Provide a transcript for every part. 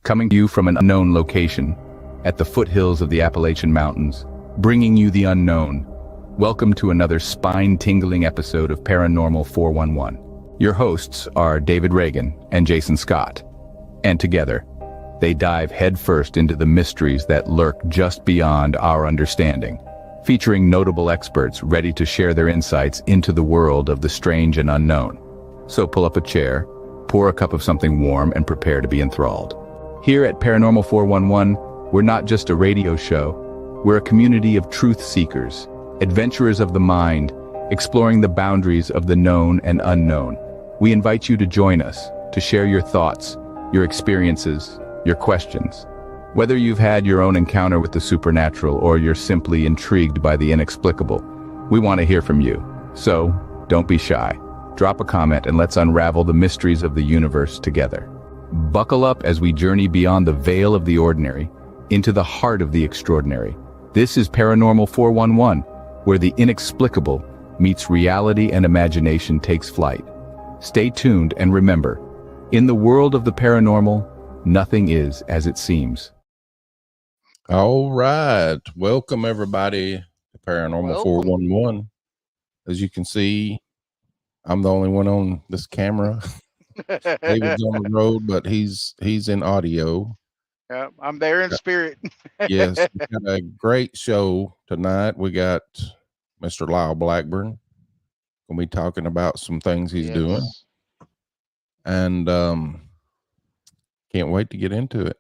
coming to you from an unknown location at the foothills of the Appalachian Mountains, bringing you the unknown. Welcome to another spine-tingling episode of Paranormal 411. Your hosts are David Reagan and Jason Scott, and together, they dive headfirst into the mysteries that lurk just beyond our understanding, featuring notable experts ready to share their insights into the world of the strange and unknown. So pull up a chair, pour a cup of something warm, and prepare to be enthralled. Here at Paranormal 411, we're not just a radio show, we're a community of truth seekers, adventurers of the mind, exploring the boundaries of the known and unknown. We invite you to join us, to share your thoughts, your experiences, your questions. Whether you've had your own encounter with the supernatural or you're simply intrigued by the inexplicable, we want to hear from you. So, don't be shy. Drop a comment and let's unravel the mysteries of the universe together. Buckle up as we journey beyond the veil of the ordinary, into the heart of the extraordinary. This is Paranormal 411, where the inexplicable meets reality and imagination takes flight. Stay tuned and remember, in the world of the paranormal, nothing is as it seems. All right. Welcome, everybody, to Paranormal 411. As you can see, I'm the only one on this camera. David's on the road, but he's in audio. Yeah, I'm there in spirit. Yes, we got a great show tonight. We got Mr. Lyle Blackburn. We'll be talking about some things he's doing. And can't wait to get into it.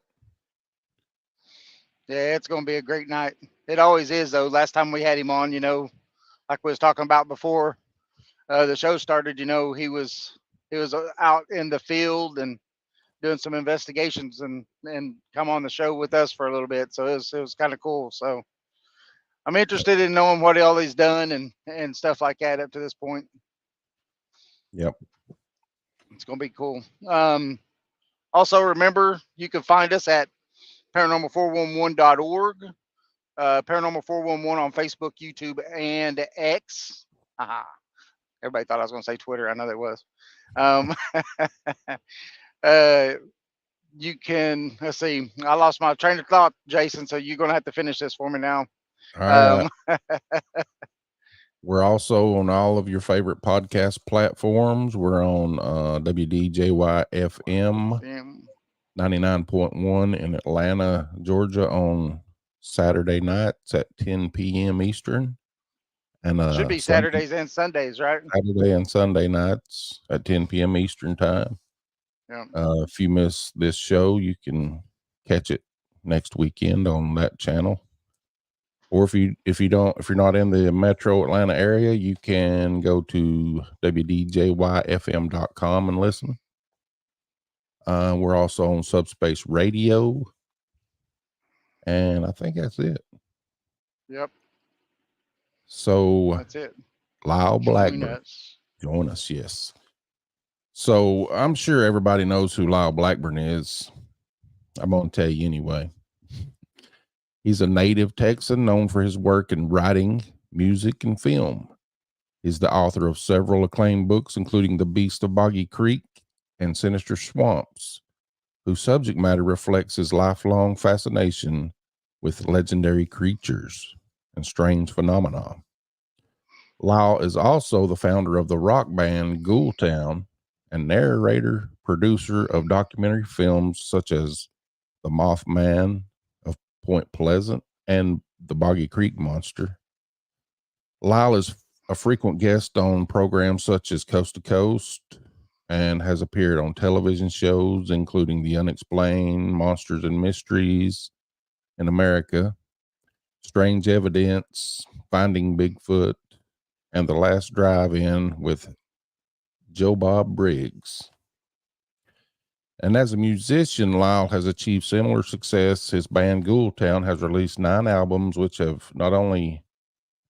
Yeah, it's going to be a great night. It always is, though. Last time we had him on, like we was talking about before the show started, he was out in the field and doing some investigations and come on the show with us for a little bit. So it was kind of cool. So I'm interested in knowing what all he's done and stuff like that up to this point. Yep. It's going to be cool. Also, remember, you can find us at paranormal411.org, Paranormal 411 on Facebook, YouTube, and X. Everybody thought I was going to say Twitter. I know that was. You can, let's see, I lost my train of thought, Jason, so you're going to have to finish this for me now. All right. We're also on all of your favorite podcast platforms. We're on WDJY FM 99.1 in Atlanta, Georgia on Saturday nights at 10 p.m. Eastern. And should be Saturdays and Sundays, right? Saturday and Sunday nights at 10 p.m. Eastern time. Yeah. If you miss this show, you can catch it next weekend on that channel. Or if you're not in the metro Atlanta area, you can go to wdjyfm.com and listen. We're also on Subspace Radio. And I think that's it. Yep. So that's it. Lyle Blackburn. Join us, yes. So I'm sure everybody knows who Lyle Blackburn is. I'm going to tell you anyway. He's a native Texan known for his work in writing, music, and film. He's the author of several acclaimed books, including The Beast of Boggy Creek and Sinister Swamps, whose subject matter reflects his lifelong fascination with legendary creatures and strange phenomena. Lyle is also the founder of the rock band Ghoultown and narrator, producer of documentary films such as The Mothman of Point Pleasant and The Boggy Creek Monster. Lyle is a frequent guest on programs such as Coast to Coast and has appeared on television shows including the UnXplained, Monsters and Mysteries in America, Strange Evidence, Finding Bigfoot, and The Last Drive-In with Joe Bob Briggs. And as a musician, Lyle has achieved similar success. His band Ghoultown has released 9 albums, which have not only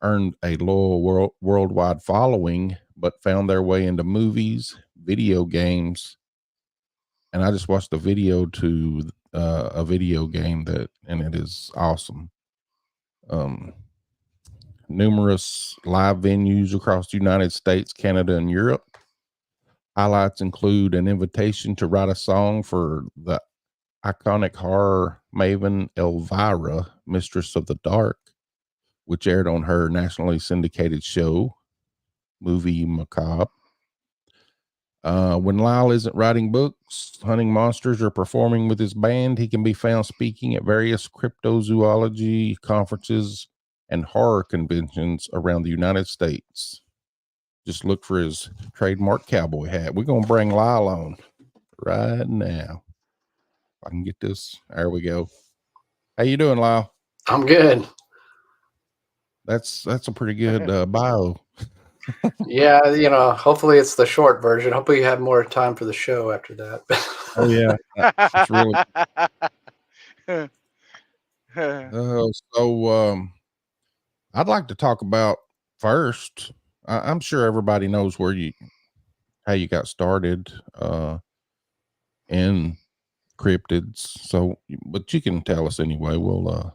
earned a loyal worldwide following, but found their way into movies, video games. And I just watched a video to a video game and it is awesome. Numerous live venues across the United States, Canada, and Europe. Highlights include an invitation to write a song for the iconic horror maven Elvira, Mistress of the Dark, which aired on her nationally syndicated show, movie Macabre. When Lyle isn't writing books, hunting monsters, or performing with his band, he can be found speaking at various cryptozoology conferences and horror conventions around the United States. Just look for his trademark cowboy hat. We're going to bring Lyle on right now. If I can get this. There we go. How you doing, Lyle? I'm good. That's a pretty good bio. Yeah, hopefully it's the short version. Hopefully you have more time for the show after that. Oh yeah, it's really. I'd like to talk about first. I'm sure everybody knows how you got started in cryptids. So, but you can tell us anyway. We'll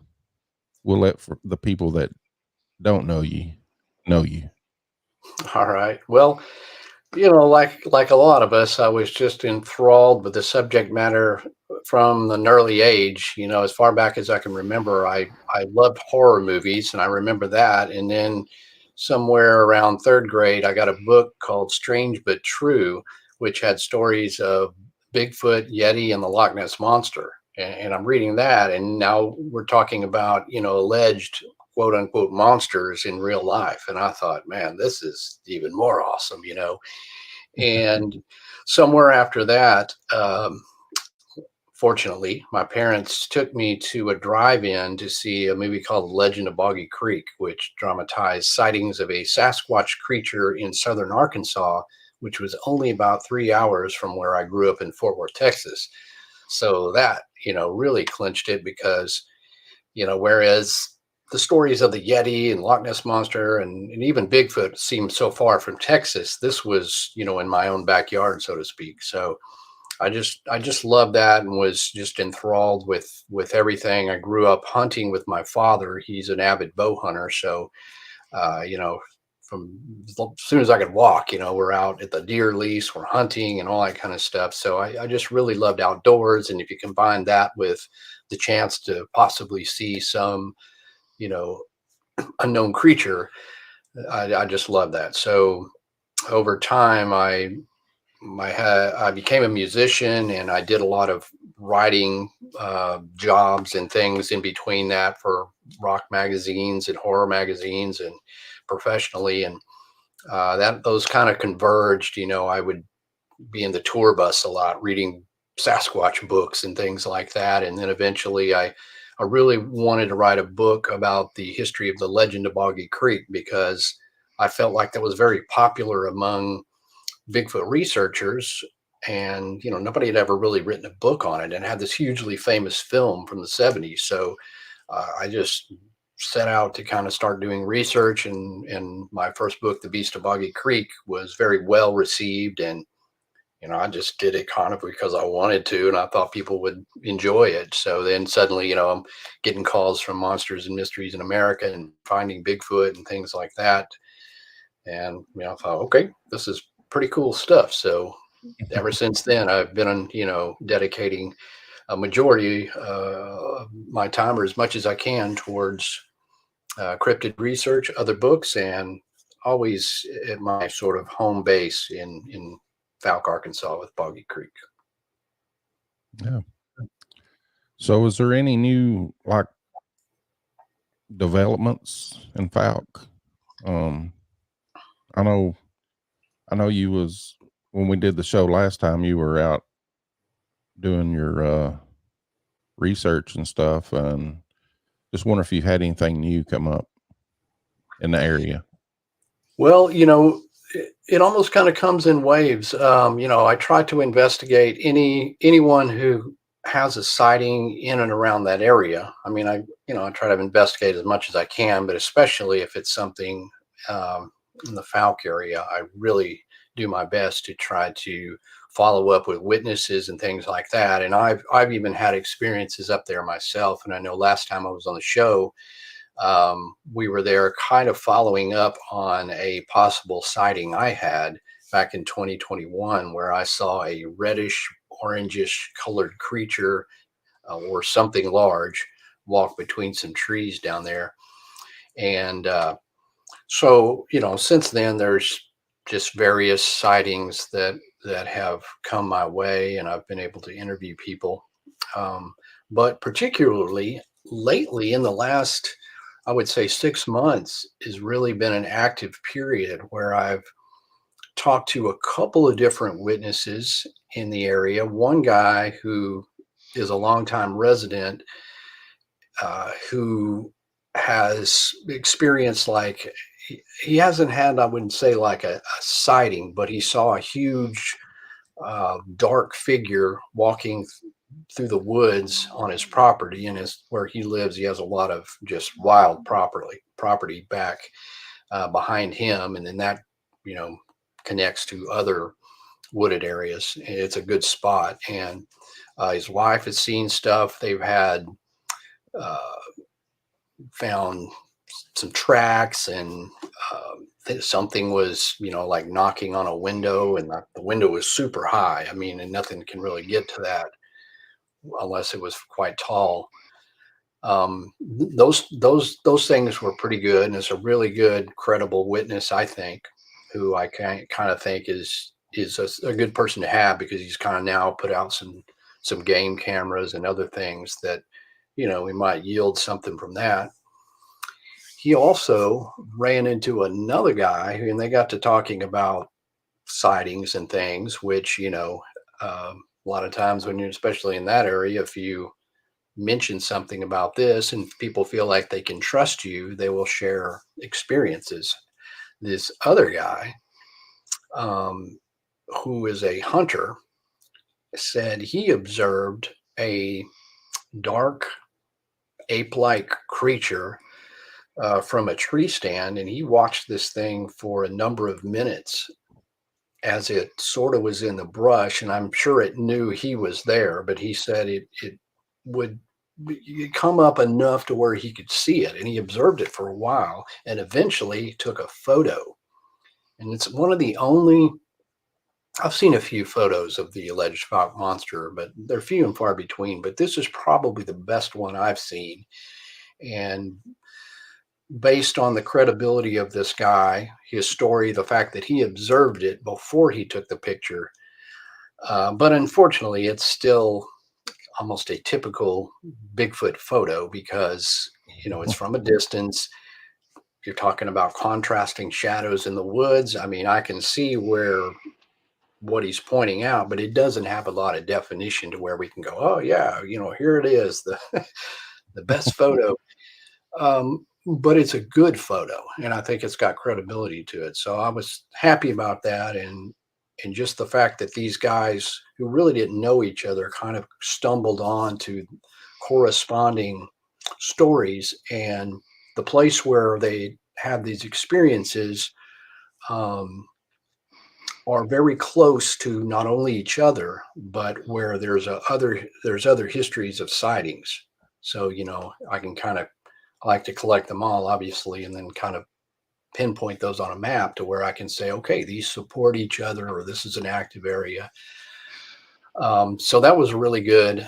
let for the people that don't know you. All right. Well, like a lot of us, I was just enthralled with the subject matter from an early age. As far back as I can remember, I loved horror movies, and I remember that. And then somewhere around third grade, I got a book called Strange But True, which had stories of Bigfoot, Yeti, and the Loch Ness Monster. And I'm reading that, and now we're talking about, alleged quote unquote monsters in real life. And I thought, man, this is even more awesome, And somewhere after that, fortunately, my parents took me to a drive-in to see a movie called Legend of Boggy Creek, which dramatized sightings of a Sasquatch creature in southern Arkansas, which was only about 3 hours from where I grew up in Fort Worth, Texas. So that, really clinched it because, whereas the stories of the Yeti and Loch Ness Monster and even Bigfoot seemed so far from Texas, this was, in my own backyard, so to speak. So I just loved that and was just enthralled with everything. I grew up hunting with my father. He's an avid bow hunter. So, from as soon as I could walk, we're out at the deer lease, we're hunting and all that kind of stuff. So I just really loved outdoors. And if you combine that with the chance to possibly see some, unknown creature, I just love that. So over time, I became a musician, and I did a lot of writing jobs and things in between that for rock magazines and horror magazines and professionally. And those kind of converged. I would be in the tour bus a lot, reading Sasquatch books and things like that. And then eventually I really wanted to write a book about the history of the legend of Boggy Creek, because I felt like that was very popular among Bigfoot researchers. And, nobody had ever really written a book on it, and had this hugely famous film from the 70s. So I just set out to kind of start doing research. And my first book, The Beast of Boggy Creek, was very well received. And I just did it kind of because I wanted to, and I thought people would enjoy it. So then suddenly, I'm getting calls from Monsters and Mysteries in America and Finding Bigfoot and things like that. And, I thought, okay, this is pretty cool stuff. So ever since then, I've been, dedicating a majority of my time, or as much as I can, towards cryptid research, other books, and always at my sort of home base in Falk, Arkansas, with Boggy Creek. Yeah. So is there any new developments in Falk? I know you was, when we did the show last time, you were out doing your research and stuff, and just wonder if you had anything new come up in the area. Well, it almost kind of comes in waves. I try to investigate anyone who has a sighting in and around that area. I mean, I try to investigate as much as I can, but especially if it's something in the Falk area, I really do my best to try to follow up with witnesses and things like that. And I've even had experiences up there myself. And I know last time I was on the show, we were there kind of following up on a possible sighting I had back in 2021, where I saw a reddish, orangish colored creature or something large walk between some trees down there. And so, since then, there's just various sightings that have come my way, and I've been able to interview people. But particularly lately, in the last, I would say 6 months, has really been an active period where I've talked to a couple of different witnesses in the area. One guy who is a longtime resident, who has experienced, like, he hasn't had, I wouldn't say like a sighting, but he saw a huge dark figure walking through the woods on his property. And where he lives, he has a lot of just wild property back behind him, and then that connects to other wooded areas. It's a good spot. And his wife has seen stuff. They've had found some tracks, and something was like knocking on a window, and the window was super high. I mean, and nothing can really get to that unless it was quite tall. Those things were pretty good, and it's a really good, credible witness, I think, who I kind of think is a good person to have, because he's kind of now put out some game cameras and other things that we might yield something from that. He also ran into another guy, and they got to talking about sightings and things, which a lot of times when you're, especially in that area, if you mention something about this and people feel like they can trust you, they will share experiences. This other guy, who is a hunter, said he observed a dark ape-like creature from a tree stand, and he watched this thing for a number of minutes as it sort of was in the brush, and I'm sure it knew he was there, but he said it would come up enough to where he could see it, and he observed it for a while, and eventually took a photo. And it's one of the only, I've seen a few photos of the alleged fog monster, but they're few and far between, but this is probably the best one I've seen. And based on the credibility of this guy, his story, the fact that he observed it before he took the picture, but unfortunately it's still almost a typical Bigfoot photo, because it's from a distance. You're talking about contrasting shadows in the woods. I mean, I can see what he's pointing out, but it doesn't have a lot of definition to where we can go, oh yeah, here it is, the best photo. But it's a good photo, and I think it's got credibility to it. So I was happy about that, and just the fact that these guys who really didn't know each other kind of stumbled on to corresponding stories, and the place where they had these experiences are very close to not only each other, but where there's other histories of sightings. So I can I like to collect them all, obviously, and then kind of pinpoint those on a map to where I can say, okay, these support each other, or this is an active area. So that was really good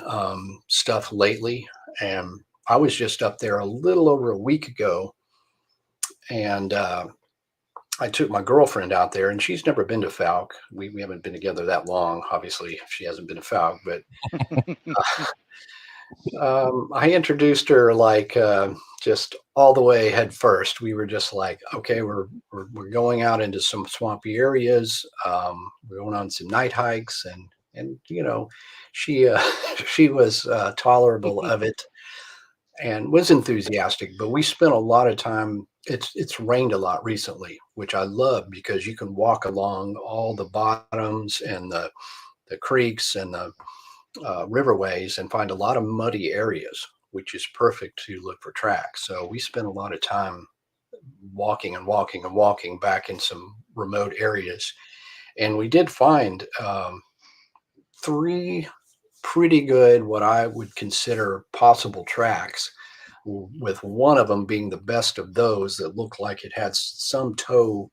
stuff lately. And I was just up there a little over a week ago, and I took my girlfriend out there, and she's never been to Falk. We haven't been together that long. Obviously, she hasn't been to Falk, but I introduced her just all the way head first. We were just like, okay, we're going out into some swampy areas. We're going on some night hikes, and she she was tolerable of it and was enthusiastic. But we spent a lot of time. It's rained a lot recently, which I love, because you can walk along all the bottoms and the creeks and the riverways and find a lot of muddy areas, which is perfect to look for tracks. So we spent a lot of time walking and walking and walking back in some remote areas. And we did find 3 pretty good, what I would consider possible tracks, with one of them being the best of those that looked like it had some toe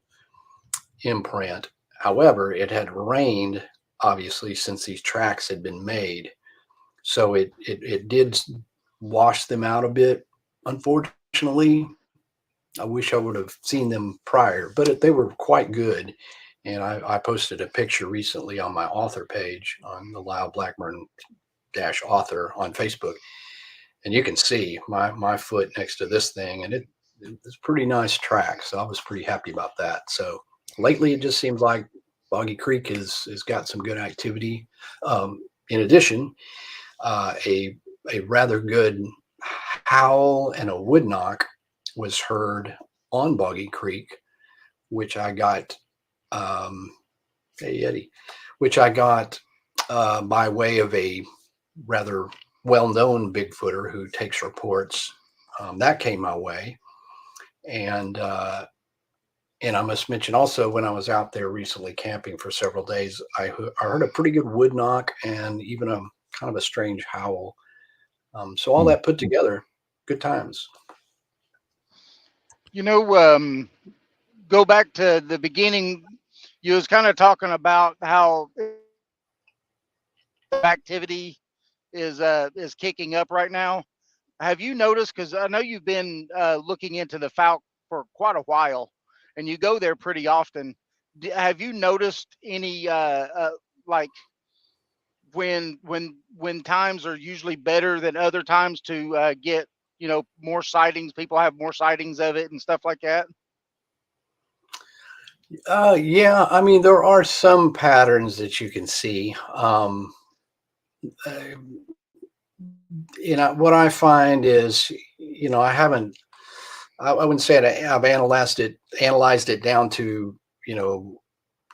imprint. However, it had rained, obviously, since these tracks had been made. So it did wash them out a bit. Unfortunately, I wish I would have seen them prior, but they were quite good. And I posted a picture recently on my author page on the Lyle Blackburn -author on Facebook. And you can see my foot next to this thing, and it's pretty nice track. So I was pretty happy about that. So lately, it just seems like Boggy Creek has got some good activity. In addition, a rather good howl and a wood knock was heard on Boggy Creek, which I got, hey Yeti, which I got by way of a rather well-known Bigfooter who takes reports. That came my way, and I must mention also, when I was out there recently camping for several days, I heard a pretty good wood knock and even a kind of a strange howl. So all that put together, good times. You know, go back to the beginning. You was kind of talking about how activity is kicking up right now. Have you noticed? Because I know you've been looking into the Falc for quite a while, and you go there pretty often. Have you noticed any like when times are usually better than other times to get more sightings? People have more sightings of it and stuff like that. Yeah, I mean, there are some patterns that you can see. What I find is, I wouldn't say I've analyzed it down to,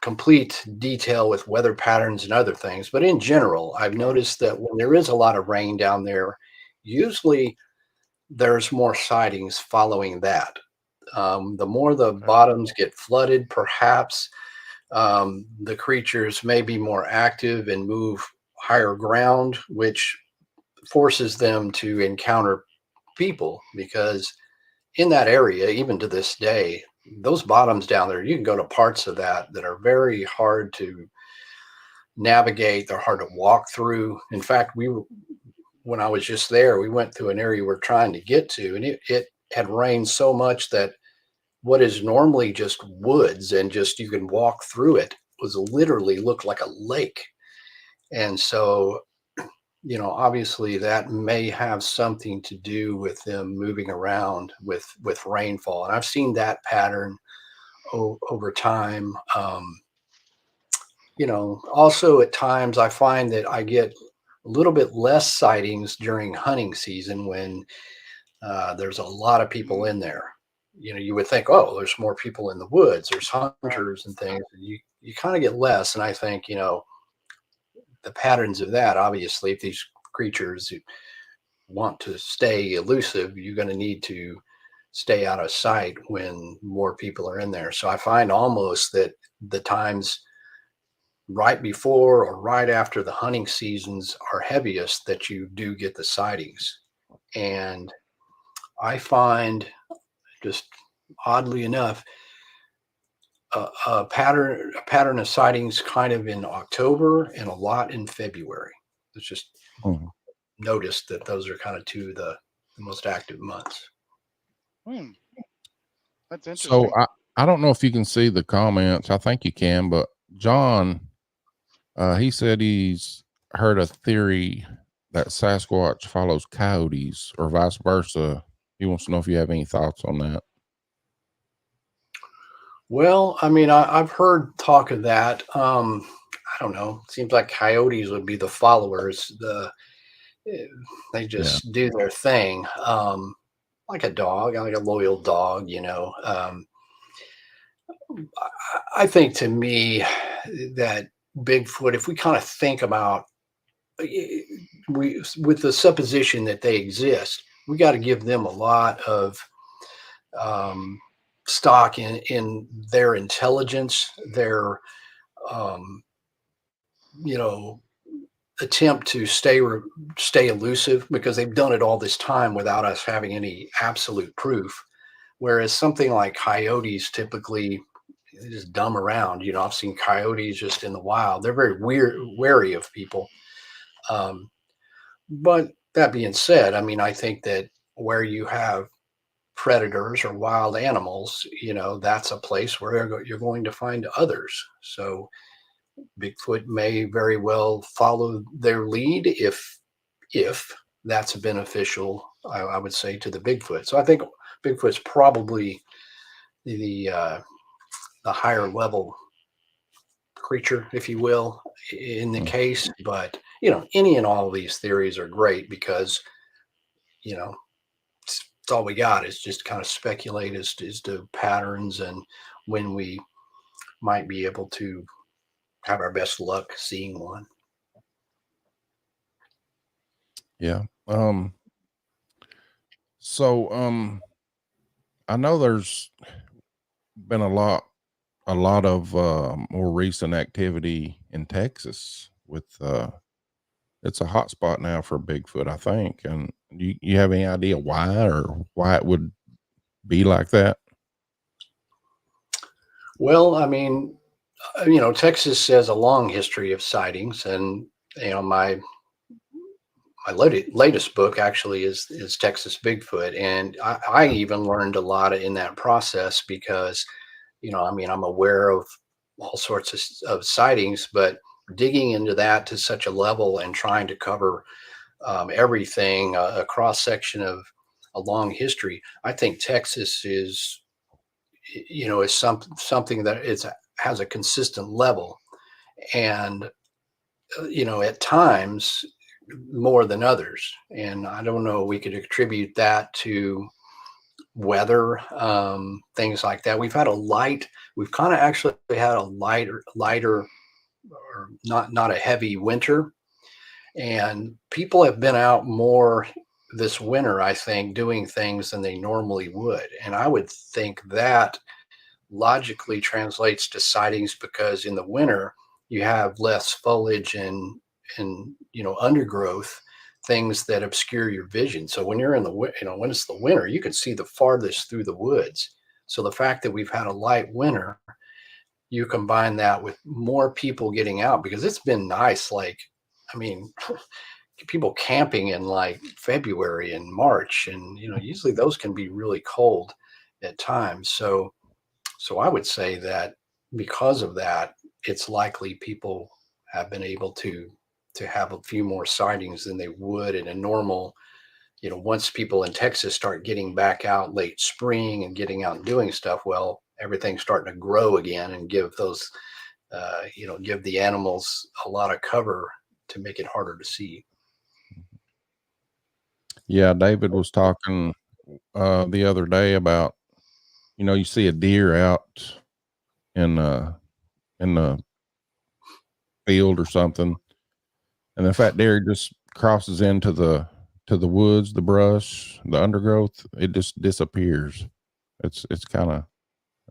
complete detail with weather patterns and other things. But in general, I've noticed that when there is a lot of rain down there, usually there's more sightings following that. The more the bottoms get flooded, perhaps the creatures may be more active and move higher ground, which forces them to encounter people, because in that area, even to this day, those bottoms down there, you can go to parts of that are very hard to navigate. They're hard to walk through. In fact, when I was just there, we went through an area we're trying to get to, and it had rained so much that what is normally just woods and just you can walk through it was literally looked like a lake. And so, obviously that may have something to do with them moving around with rainfall. And I've seen that pattern over time. Also at times I find that I get a little bit less sightings during hunting season when there's a lot of people in there. You would think, oh, there's more people in the woods, there's hunters and things. You kind of get less. And I think, the patterns of that, obviously, if these creatures want to stay elusive, you're going to need to stay out of sight when more people are in there. So I find almost that the times right before or right after the hunting seasons are heaviest that you do get the sightings. And I find, just oddly enough, a pattern of sightings kind of in October and a lot in February. It's just noticed that those are kind of two of the most active months. That's interesting. So I don't know if you can see the comments. I think you can, but John, he said he's heard a theory that Sasquatch follows coyotes or vice versa. He wants to know if you have any thoughts on that. Well, I mean, I've heard talk of that. I don't know. It seems like coyotes would be the followers. They just do their thing, like a dog, like a loyal dog. I think, to me, that Bigfoot, if we kind of think about with the supposition that they exist, we got to give them a lot of stock in their intelligence, their attempt to stay elusive, because they've done it all this time without us having any absolute proof. Whereas something like coyotes, typically they just dumb around. I've seen coyotes just in the wild. They're very wary of people. But that being said, I mean, I think that where you have predators or wild animals, that's a place where you're going to find others. So Bigfoot may very well follow their lead if that's beneficial, I would say, to the Bigfoot. So I think Bigfoot's probably the higher level creature, if you will, in the case. But any and all of these theories are great because it's all we got is just kind of speculate as to patterns and when we might be able to have our best luck seeing one. Yeah. So I know there's been a lot of more recent activity in Texas with it's a hot spot now for Bigfoot, I think. And you have any idea why or why it would be like that? Well, I mean, Texas has a long history of sightings, and my latest book actually is Texas Bigfoot, and I even learned a lot in that process because I mean, I'm aware of all sorts of sightings, but digging into that to such a level and trying to cover everything, a cross section of a long history, I think Texas is something that has a consistent level, and at times more than others. And I don't know, we could attribute that to weather, things like that. We've kind of actually had a lighter, or not a heavy winter, and people have been out more this winter, I think, doing things than they normally would. And I would think that logically translates to sightings because in the winter you have less foliage and undergrowth, things that obscure your vision. So when you're when it's the winter, you can see the farthest through the woods. So the fact that we've had a light winter, you combine that with more people getting out, because it's been nice. Like, I mean, people camping in like February and March, and usually those can be really cold at times. So I would say that because of that, it's likely people have been able to have a few more sightings than they would in a normal, once people in Texas start getting back out late spring and getting out and doing stuff, well, everything's starting to grow again and give those, give the animals a lot of cover to make it harder to see. Yeah, David was talking the other day about, you see a deer out in the field or something, and if that deer just crosses into the woods, the brush, the undergrowth, it just disappears. It's kind of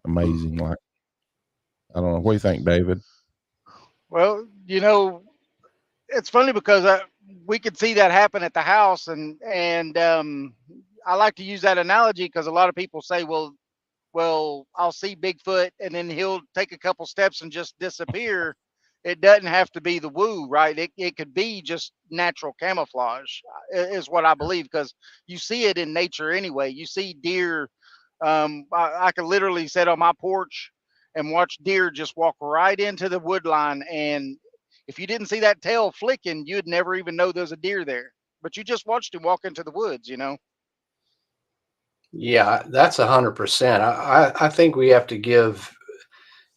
amazing. Like, I don't know, what do you think, David? Well, it's funny because we could see that happen at the house, and I like to use that analogy because a lot of people say, well, I'll see Bigfoot and then he'll take a couple steps and just disappear. It doesn't have to be the woo, right? It could be just natural camouflage, is what I believe, because you see it in nature anyway. You see deer. I could literally sit on my porch and watch deer just walk right into the wood line. And if you didn't see that tail flicking, you'd never even know there's a deer there. But you just watched him walk into the woods, Yeah, that's 100%. I think we have to give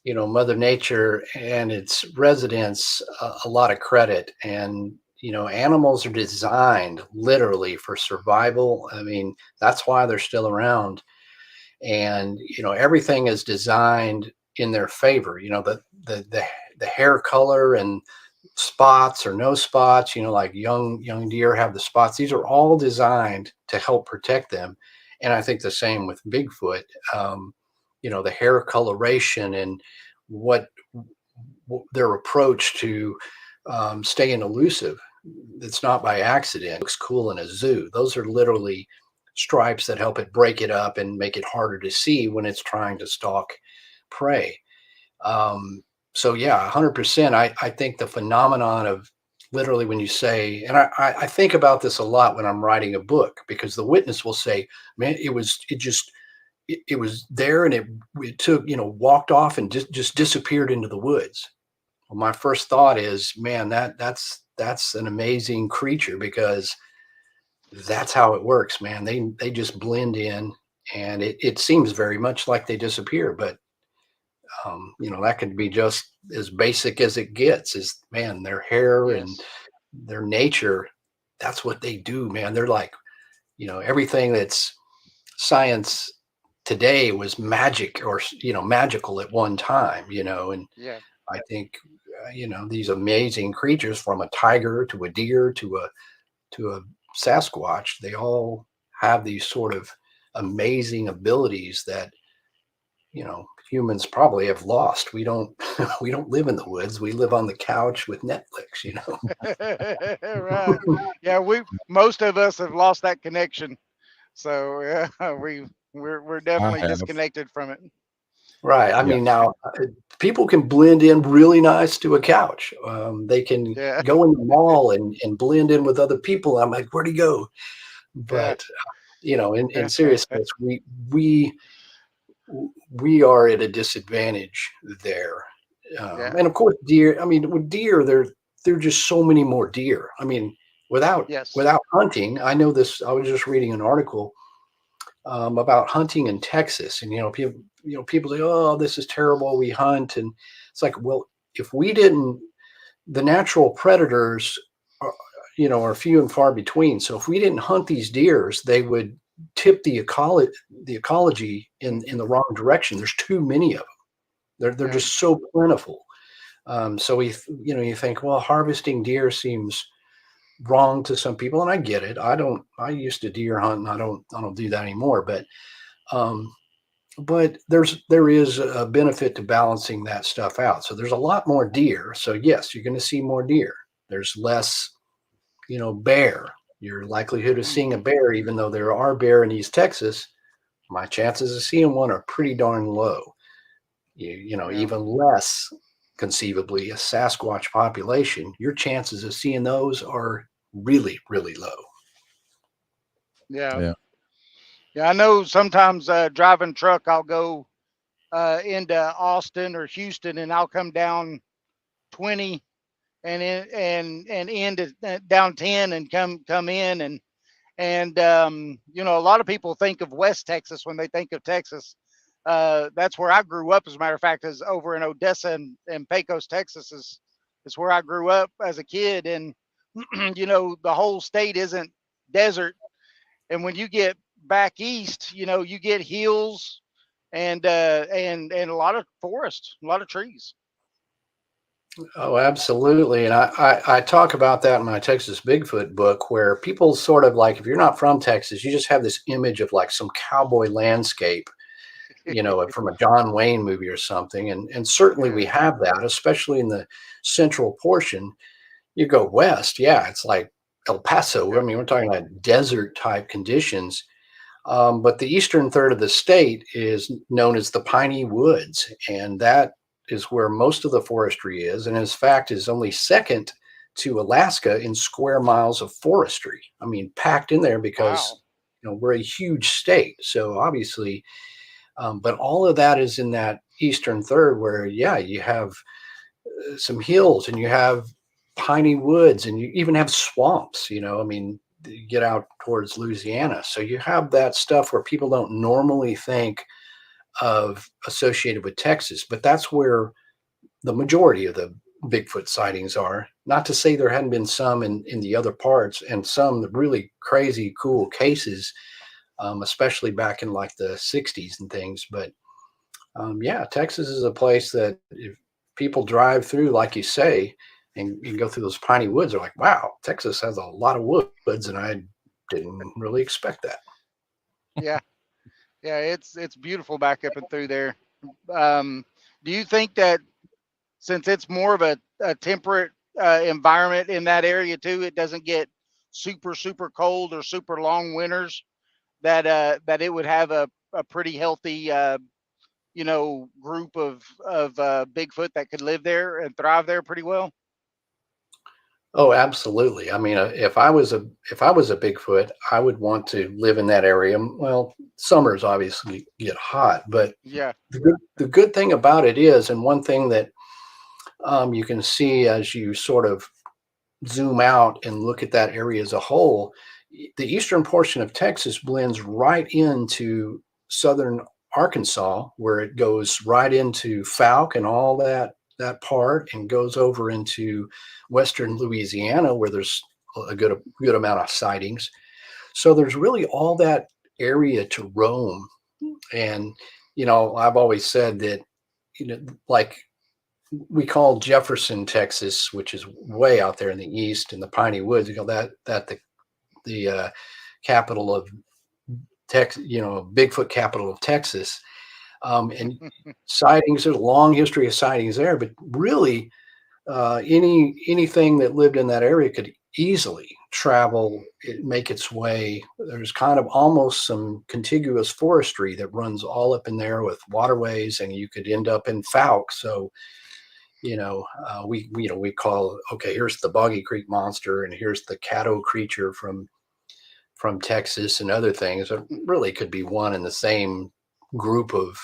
Mother Nature and its residents a lot of credit. And animals are designed literally for survival. I mean, that's why they're still around. And everything is designed in their favor. The hair color and spots or no spots, like young deer have the spots. These are all designed to help protect them. And I think the same with Bigfoot. The hair coloration and what their approach to staying elusive. It's not by accident. It looks cool in a zoo. Those are literally stripes that help it break it up and make it harder to see when it's trying to stalk prey. So yeah, 100%. I think the phenomenon of literally when you say, and I think about this a lot when I'm writing a book, because the witness will say, man, it was there, and it took, walked off and just disappeared into the woods. Well, my first thought is, man, that's an amazing creature, because that's how it works, man. They just blend in, and it seems very much like they disappear, but that could be just as basic as it gets. Is, man, their hair and Yes. their nature, that's what they do, man. They're like, everything that's science today was magic, or magical at one time, and Yeah. I think these amazing creatures, from a tiger to a deer to a Sasquatch, they all have these sort of amazing abilities that humans probably have lost. We don't we don't live in the woods. We live on the couch with Netflix. Right. Yeah, most of us have lost that connection. So yeah, we're I definitely have. disconnected from it. Right. I Yeah. mean, now people can blend in really nice to a couch. They can Yeah. go in the mall and blend in with other people. I'm like, where'd he go? Yeah. But in seriousness, we we are at a disadvantage there. Yeah. And of course, deer. I mean, with deer, there are just so many more deer. I mean, without Yes. without hunting, I know this. I was just reading an article about hunting in Texas, and people say, "Oh, this is terrible. We hunt," and it's like, well, if we didn't, the natural predators are few and far between. So if we didn't hunt these deers, they would tip the ecology in the wrong direction. There's too many of them. They're Yeah. just so plentiful. So you think, well, harvesting deer seems wrong to some people, and I get it. I used to deer hunt, and I don't do that anymore. Um, but there is a benefit to balancing that stuff out. So there's a lot more deer. So yes, you're going to see more deer. There's less, bear. Your likelihood of seeing a Mhm. bear, even though there are bear in East Texas, my chances of seeing one are pretty darn low. Yeah. Even less conceivably a Sasquatch population. Your chances of seeing those are really, really low. Yeah. Yeah. Yeah. I know sometimes driving truck, I'll go into Austin or Houston, and I'll come down 20 and end at down 10 and come in, and a lot of people think of West Texas when they think of Texas. That's where I grew up, as a matter of fact, is over in Odessa and Pecos, Texas is where I grew up as a kid. And the whole state isn't desert, and when you get back east, you get hills and a lot of forest, a lot of trees. Oh, absolutely. And I talk about that in my Texas Bigfoot book, where people sort of like, if you're not from Texas, you just have this image of like some cowboy landscape, from a John Wayne movie or something. And certainly we Yeah. have that, especially in the central portion. You go west, yeah, it's like El Paso. I Yep. mean, we're talking about desert type conditions. But the eastern third of the state is known as the Piney Woods, and that is where most of the forestry is, and in fact is only second to Alaska in square miles of forestry. I mean, packed in there, because Wow. we're a huge state. So obviously, but all of that is in that eastern third, where yeah, you have some hills, and you have piney woods, and you even have swamps. I mean, you get out towards Louisiana, so you have that stuff where people don't normally think of associated with Texas, but that's where the majority of the Bigfoot sightings are. Not to say there hadn't been some in the other parts, and some really crazy cool cases, especially back in like the 60s and things. But yeah, Texas is a place that if people drive through, like you say, and you go through those piney woods, they're like, wow, Texas has a lot of woods, and I didn't really expect that. Yeah. Yeah. It's beautiful back up and through there. Um, do you think that since it's more of a temperate environment in that area too, it doesn't get super cold or super long winters, that it would have a pretty healthy group of Bigfoot that could live there and thrive there pretty well? Oh, absolutely. I mean, if I was a Bigfoot, I would want to live in that area. Well, summers obviously get hot, but Yeah. the good thing about it is, and one thing that you can see as you sort of zoom out and look at that area as a whole, the eastern portion of Texas blends right into southern Arkansas, where it goes right into Fouke and all that part, and goes over into western Louisiana, where there's a good amount of sightings. So there's really all that area to roam. And I've always said that, like we call Jefferson, Texas, which is way out there in the east in the piney woods. That the capital of Texas, Bigfoot capital of Texas. And sightings, there's a long history of sightings there, but really anything that lived in that area could easily travel, make its way. There's kind of almost some contiguous forestry that runs all up in there with waterways, and you could end up in Fouke. So we call, okay, here's the Boggy Creek monster, and here's the Caddo creature from Texas, and other things. It really could be one and the same group of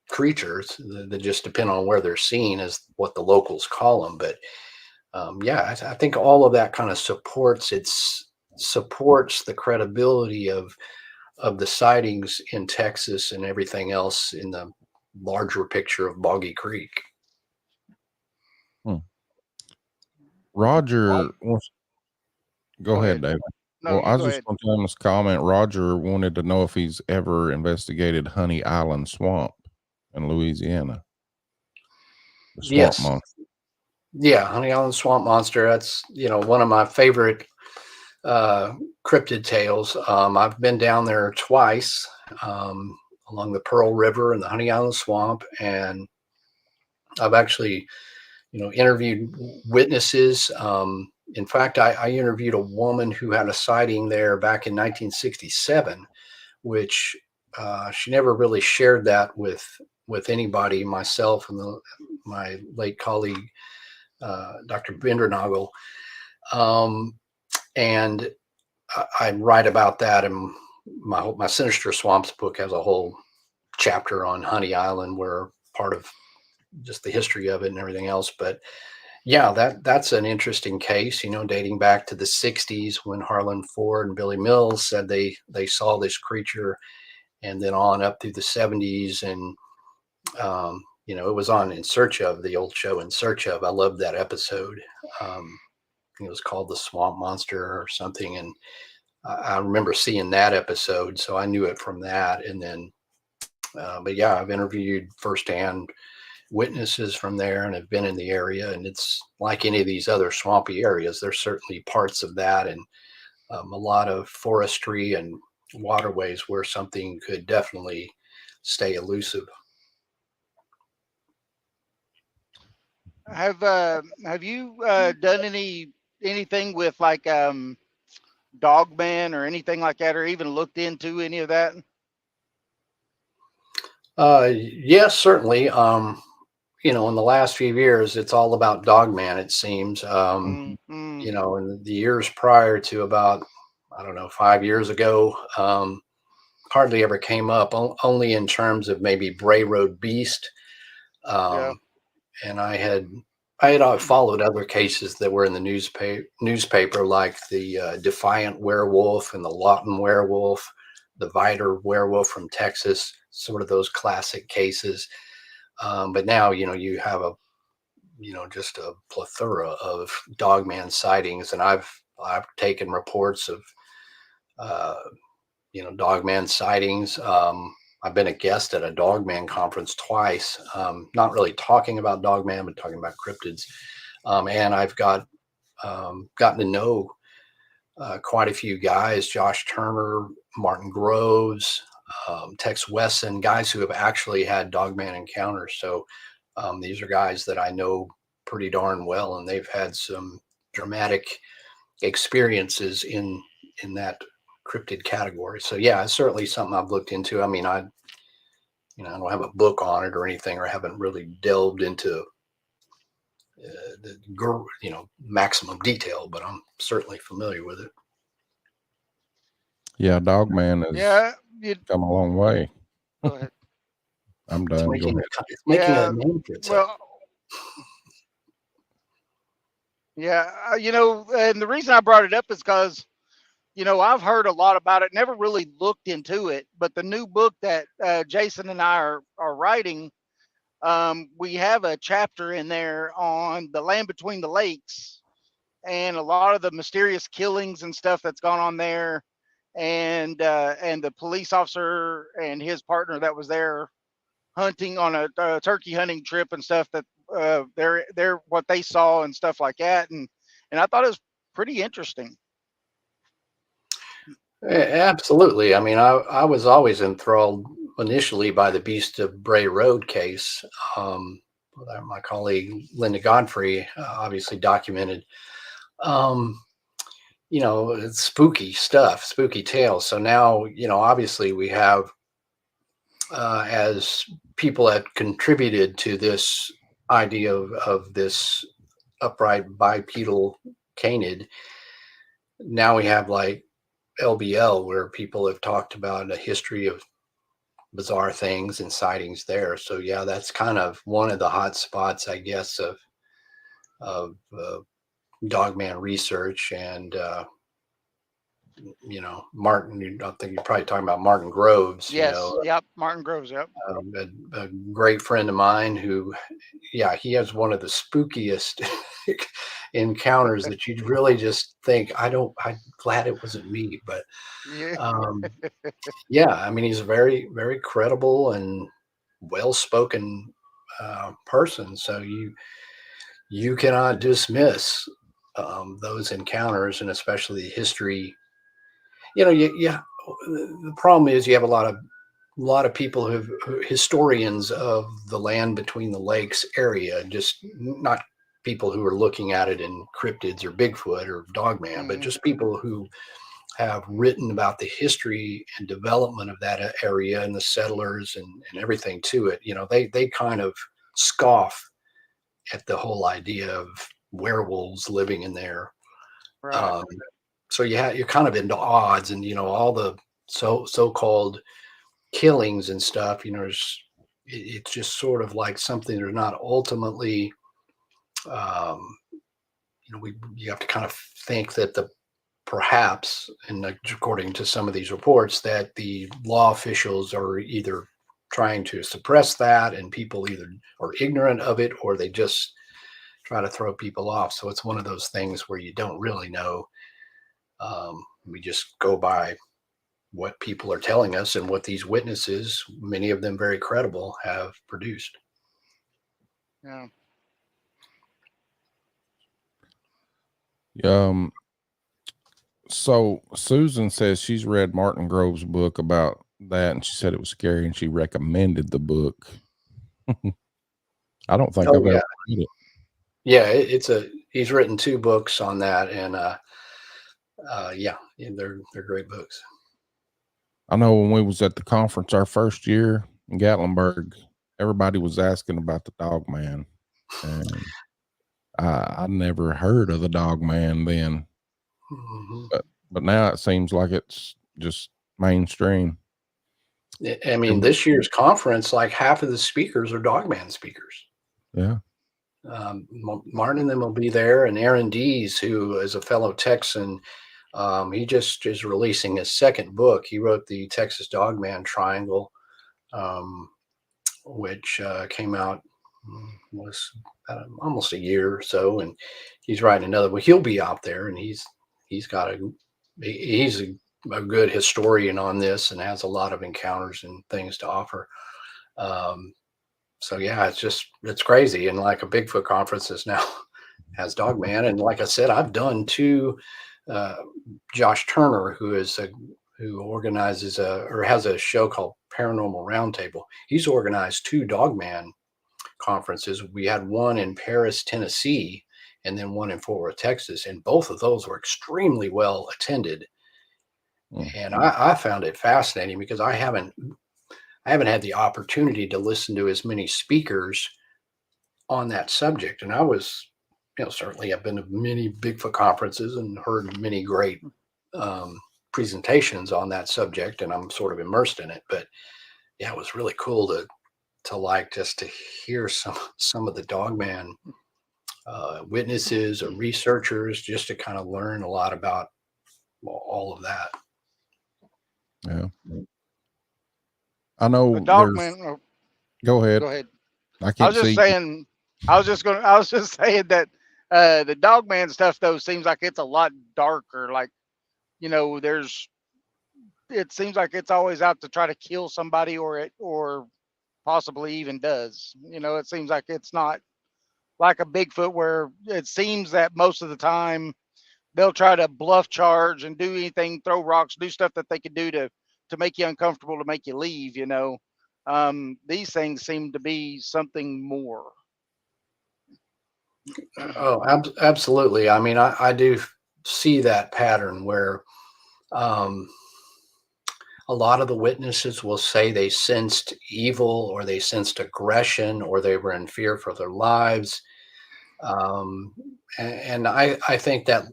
creatures that just depend on where they're seen, as what the locals call them. But I think all of that kind of supports the credibility of the sightings in Texas and everything else in the larger picture of Boggy Creek. Roger wants, go ahead, David. No, well, I was go just ahead. going to tell him this comment. Roger wanted to know if he's ever investigated Honey Island Swamp in Louisiana. The swamp Yes. monster. Yeah, Honey Island Swamp Monster. That's one of my favorite cryptid tales. I've been down there twice, along the Pearl River and the Honey Island Swamp, and I've actually interviewed witnesses. In fact, I interviewed a woman who had a sighting there back in 1967, which she never really shared that with anybody, myself and my late colleague, Dr. Bindernagel. And I write about that, and my Sinister Swamps book has a whole chapter on Honey Island, where part of just the history of it and everything else. But yeah, that's an interesting case, dating back to the 60s, when Harlan Ford and Billy Mills said they saw this creature, and then on up through the 70s. And it was on In Search Of, the old show In Search Of. I loved that episode. It was called The Swamp Monster or something, and I remember seeing that episode, so I knew it from that. And then but yeah, I've interviewed firsthand witnesses from there, and have been in the area. And it's like any of these other swampy areas, there's certainly parts of that, and a lot of forestry and waterways where something could definitely stay elusive. Have you done anything with like Dogman or anything like that, or even looked into any of that? Yes, certainly. In the last few years, it's all about Dogman, it seems. In the years prior to about, I don't know, 5 years ago, hardly ever came up, only in terms of maybe Bray Road Beast. And I had followed other cases that were in the newspaper, like the Defiant Werewolf and the Lawton Werewolf, the Vider Werewolf from Texas, sort of those classic cases. But now, you have just a plethora of Dogman sightings, and I've taken reports of, Dogman sightings. I've been a guest at a Dogman conference twice, not really talking about Dogman, but talking about cryptids. And I've gotten to know quite a few guys: Josh Turner, Martin Groves, Tex Wesson, guys who have actually had Dogman encounters. So these are guys that I know pretty darn well, and they've had some dramatic experiences in that cryptid category. So yeah, it's certainly something I've looked into. I mean, I don't have a book on it or anything, or haven't really delved into maximum detail, but I'm certainly familiar with it. Yeah, Dogman has come a long way. Go ahead. I'm done. Go ahead. It's making a name for itself. Well, yeah, and the reason I brought it up is because, I've heard a lot about it, never really looked into it, but the new book that Jason and I are writing, we have a chapter in there on the land between the lakes and a lot of the mysterious killings and stuff that's gone on there, and the police officer and his partner that was there hunting on a turkey hunting trip and stuff, that they're what they saw and stuff like that, and I thought it was pretty interesting. Absolutely. I mean, I was always enthralled initially by the Beast of Bray Road case. My colleague Linda Godfrey obviously documented, it's spooky stuff, spooky tales. So now, obviously we have, as people have contributed to this idea of this upright bipedal canid, now we have like LBL, where people have talked about a history of bizarre things and sightings there. So yeah, that's kind of one of the hot spots, I guess, of Dogman research. And Martin, I think you're probably talking about Martin Groves. Yes. Yep. Martin Groves. Yep. A great friend of mine who, he has one of the spookiest encounters that you'd really just think, I'm glad it wasn't me, but I mean, he's a very, very credible and well-spoken person. So you cannot dismiss those encounters, and especially the history. The problem is you have a lot of people historians of the land between the lakes area, just not people who are looking at it in cryptids or Bigfoot or Dogman, but just people who have written about the history and development of that area and the settlers and everything to it. They kind of scoff at the whole idea of werewolves living in there. Right. So you're kind of into odds, and all the so-called killings and stuff. It's just sort of like something they're not ultimately. You have to kind of think that perhaps, and according to some of these reports, that the law officials are either trying to suppress that, and people either are ignorant of it, or they just try to throw people off. So it's one of those things where you don't really know. We just go by what people are telling us and what these witnesses, many of them very credible, have produced. Yeah. So Susan says she's read Martin Grove's book about that, and she said it was scary, and she recommended the book. I don't think I've ever read it. Yeah, he's written 2 books on that, and they're great books. I know when we was at the conference our first year in Gatlinburg, everybody was asking about the Dogman, and I never heard of the Dogman then. But now it seems like it's just mainstream. I mean, this year's conference, like half of the speakers are Dogman speakers. Yeah. Martin and them will be there, and Aaron Dees, who is a fellow Texan, he just is releasing his 2nd book. He wrote the Texas Dogman Triangle, which came out was almost a year or so, and he's writing another one. He'll be out there, and he's a good historian on this and has a lot of encounters and things to offer. So yeah, it's crazy. And like a Bigfoot conference is now has Dogman. And like I said, I've done 2, Josh Turner, who organizes or has a show called Paranormal Roundtable. He's organized 2 Dogman conferences. We had one in Paris, Tennessee, and then one in Fort Worth, Texas. And both of those were extremely well attended. And I found it fascinating because I haven't had the opportunity to listen to as many speakers on that subject. And I was, certainly I've been to many Bigfoot conferences and heard many great presentations on that subject, and I'm sort of immersed in it. But yeah, it was really cool to like just to hear some of the Dogman witnesses or researchers, just to kind of learn a lot about all of that. Yeah, I know. Dogman. Go ahead. Go ahead. I can't see. I was just saying that the Dogman stuff though seems like it's a lot darker. Like, it seems like it's always out to try to kill somebody, or possibly even does. It seems like it's not like a Bigfoot, where it seems that most of the time they'll try to bluff charge and do anything, throw rocks, do stuff that they could do to make you uncomfortable, to make you leave. These things seem to be something more. Oh, absolutely. I mean, I do see that pattern where a lot of the witnesses will say they sensed evil, or they sensed aggression, or they were in fear for their lives. And I think that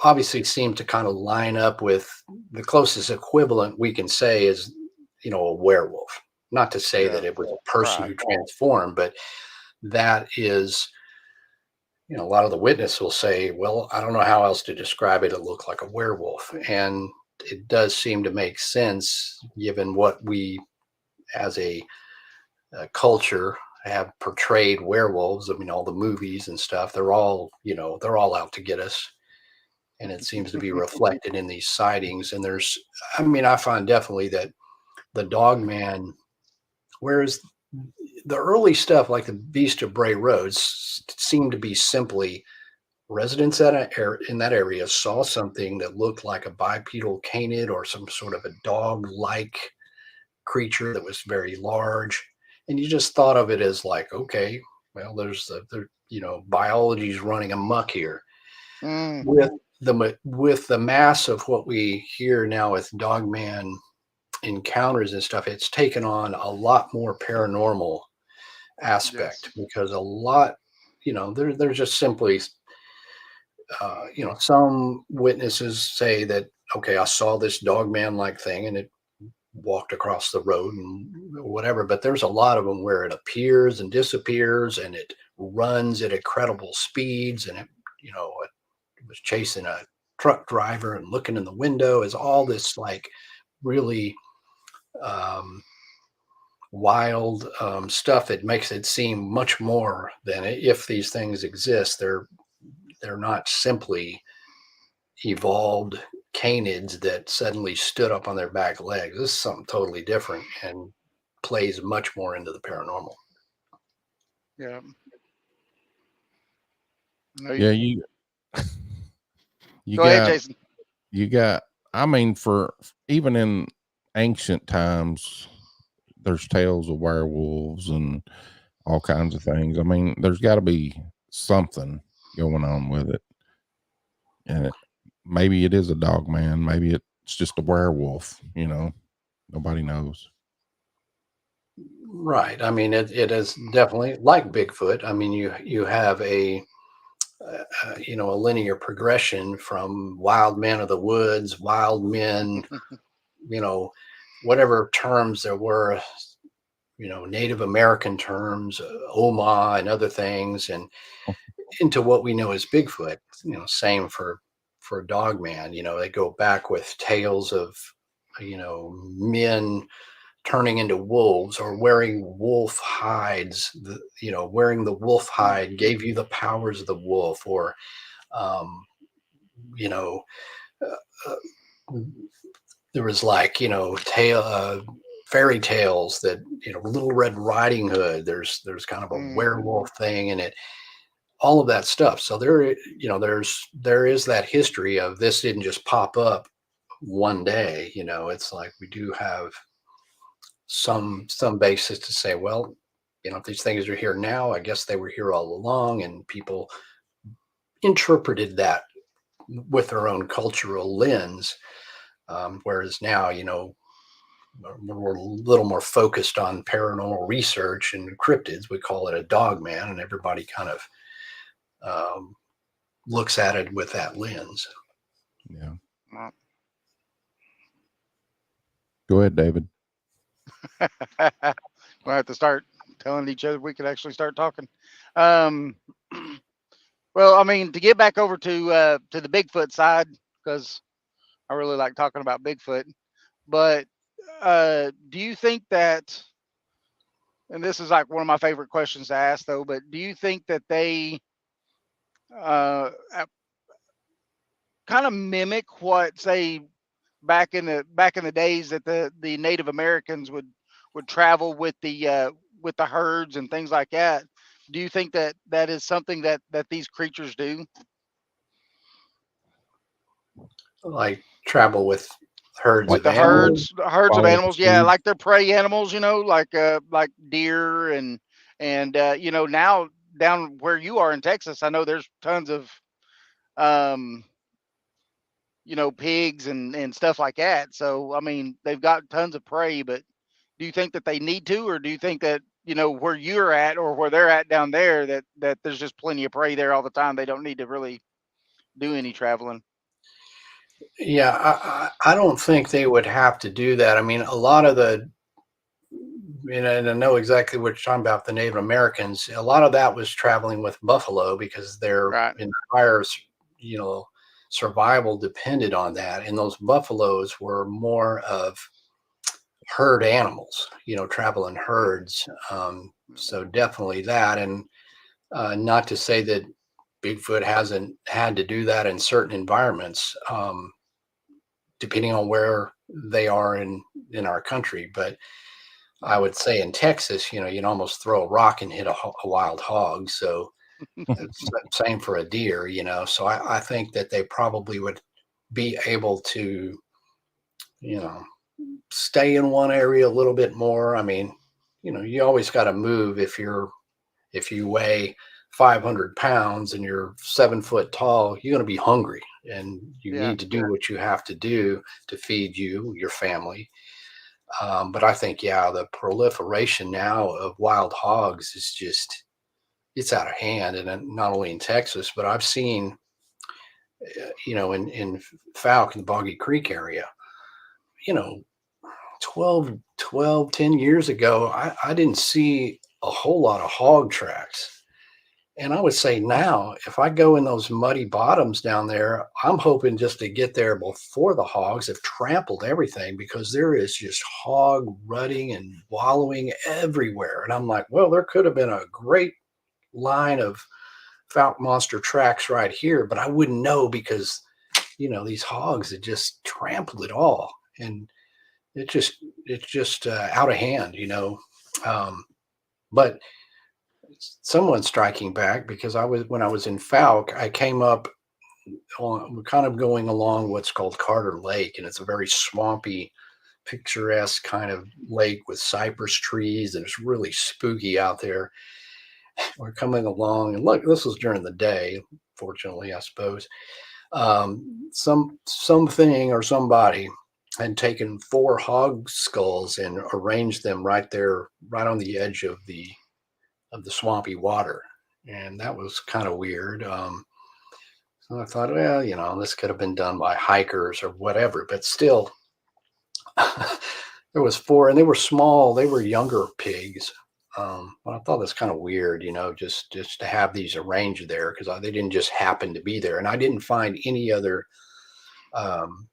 obviously seemed to kind of line up with the closest equivalent we can say is, a werewolf. Not to say that it was a person who transformed, but that is, a lot of the witnesses will say, well, I don't know how else to describe it. It looked like a werewolf. And it does seem to make sense given what we as a culture have portrayed werewolves. I mean, all the movies and stuff, they're all out to get us. And it seems to be reflected in these sightings. And I find definitely that the Dogman, whereas the early stuff like the Beast of Bray Roads seemed to be simply residents in that area saw something that looked like a bipedal canid or some sort of a dog-like creature that was very large. And you just thought of it as like, okay, well, there's biology's running amok here. With the mass of what we hear now with Dogman encounters and stuff, it's taken on a lot more paranormal aspect, because a lot, there's just simply, some witnesses say that, okay, I saw this Dogman like thing and it walked across the road and whatever, but there's a lot of them where it appears and disappears, and it runs at incredible speeds, and it was chasing a truck driver and looking in the window, is all this like really wild stuff that makes it seem much more than, if these things exist, they're not simply evolved canids that suddenly stood up on their back legs. This is something totally different and plays much more into the paranormal. Yeah. Yeah, you Go ahead, Jason. You got, I mean, for even in ancient times, there's tales of werewolves and all kinds of things. I mean, there's got to be something going on with it. And maybe it is a Dogman. Maybe it's just a werewolf, nobody knows. Right. I mean, it is definitely like Bigfoot. I mean, you have a linear progression from wild men of the woods, wild men, whatever terms there were, Native American terms, Oma and other things, and into what we know as Bigfoot. Same for Dogman. They go back with tales of, men turning into wolves or wearing wolf hides. Wearing the wolf hide gave you the powers of the wolf, or there was like, fairy tales that, Little Red Riding Hood, there's kind of a werewolf thing in it, all of that stuff. So there is that history of this didn't just pop up one day. It's like we do have some basis to say, well, if these things are here now, I guess they were here all along, and people interpreted that with their own cultural lens. Whereas now, we're a little more focused on paranormal research and cryptids. We call it a dog man, and everybody kind of looks at it with that lens. Yeah. Go ahead, David. We'll have to start telling each other we could actually start talking. Well, I mean, to get back over to the Bigfoot side, because I really like talking about Bigfoot. But do you think that, and this is like one of my favorite questions to ask though, but do you think that they kind of mimic what, say, back in the days that the Native Americans would travel with the herds and things like that? Do you think that that is something that these creatures do? Like travel with herds With of the animals. herds of animals, yeah, like they're prey animals, like deer and now down where you are in Texas, I know there's tons of pigs and stuff like that. So I mean, they've got tons of prey, but do you think that they need to, or do you think that where you're at or where they're at down there, that there's just plenty of prey there all the time? They don't need to really do any traveling. Yeah, I don't think they would have to do that. I mean, a lot of the, and I know exactly what you're talking about, the Native Americans, a lot of that was traveling with buffalo because their entire, survival depended on that. And those buffaloes were more of herd animals, traveling herds. So definitely that. And not to say that Bigfoot hasn't had to do that in certain environments, depending on where they are in our country. But I would say in Texas, you'd almost throw a rock and hit a wild hog. So it's the same for a deer, So I think that they probably would be able to, stay in one area a little bit more. I mean, you always got to move if you weigh 500 pounds and you're 7 foot tall, you're going to be hungry, and you need to do what you have to do to feed your family. But I think, the proliferation now of wild hogs is just, it's out of hand. And not only in Texas, but I've seen, in Fouke, in the Boggy Creek area, 10 years ago, I didn't see a whole lot of hog tracks. And I would say now, if I go in those muddy bottoms down there, I'm hoping just to get there before the hogs have trampled everything, because there is just hog rutting and wallowing everywhere. And I'm like, well, there could have been a great line of Fouke monster tracks right here, but I wouldn't know because, these hogs had just trampled it all. And it's just out of hand, but someone's striking back, because when I was in Fouke, I came up on kind of going along what's called Carter Lake, and it's a very swampy, picturesque kind of lake with cypress trees, and it's really spooky out there. We're coming along, and look, this was during the day, fortunately, I suppose. Something or somebody had taken 4 hog skulls and arranged them right there, right on the edge of the swampy water. And that was kind of weird. So I thought, well, this could have been done by hikers or whatever, but still, there was 4, and they were small. They were younger pigs. But I thought that's kind of weird, just to have these arranged there, because they didn't just happen to be there. And I didn't find any other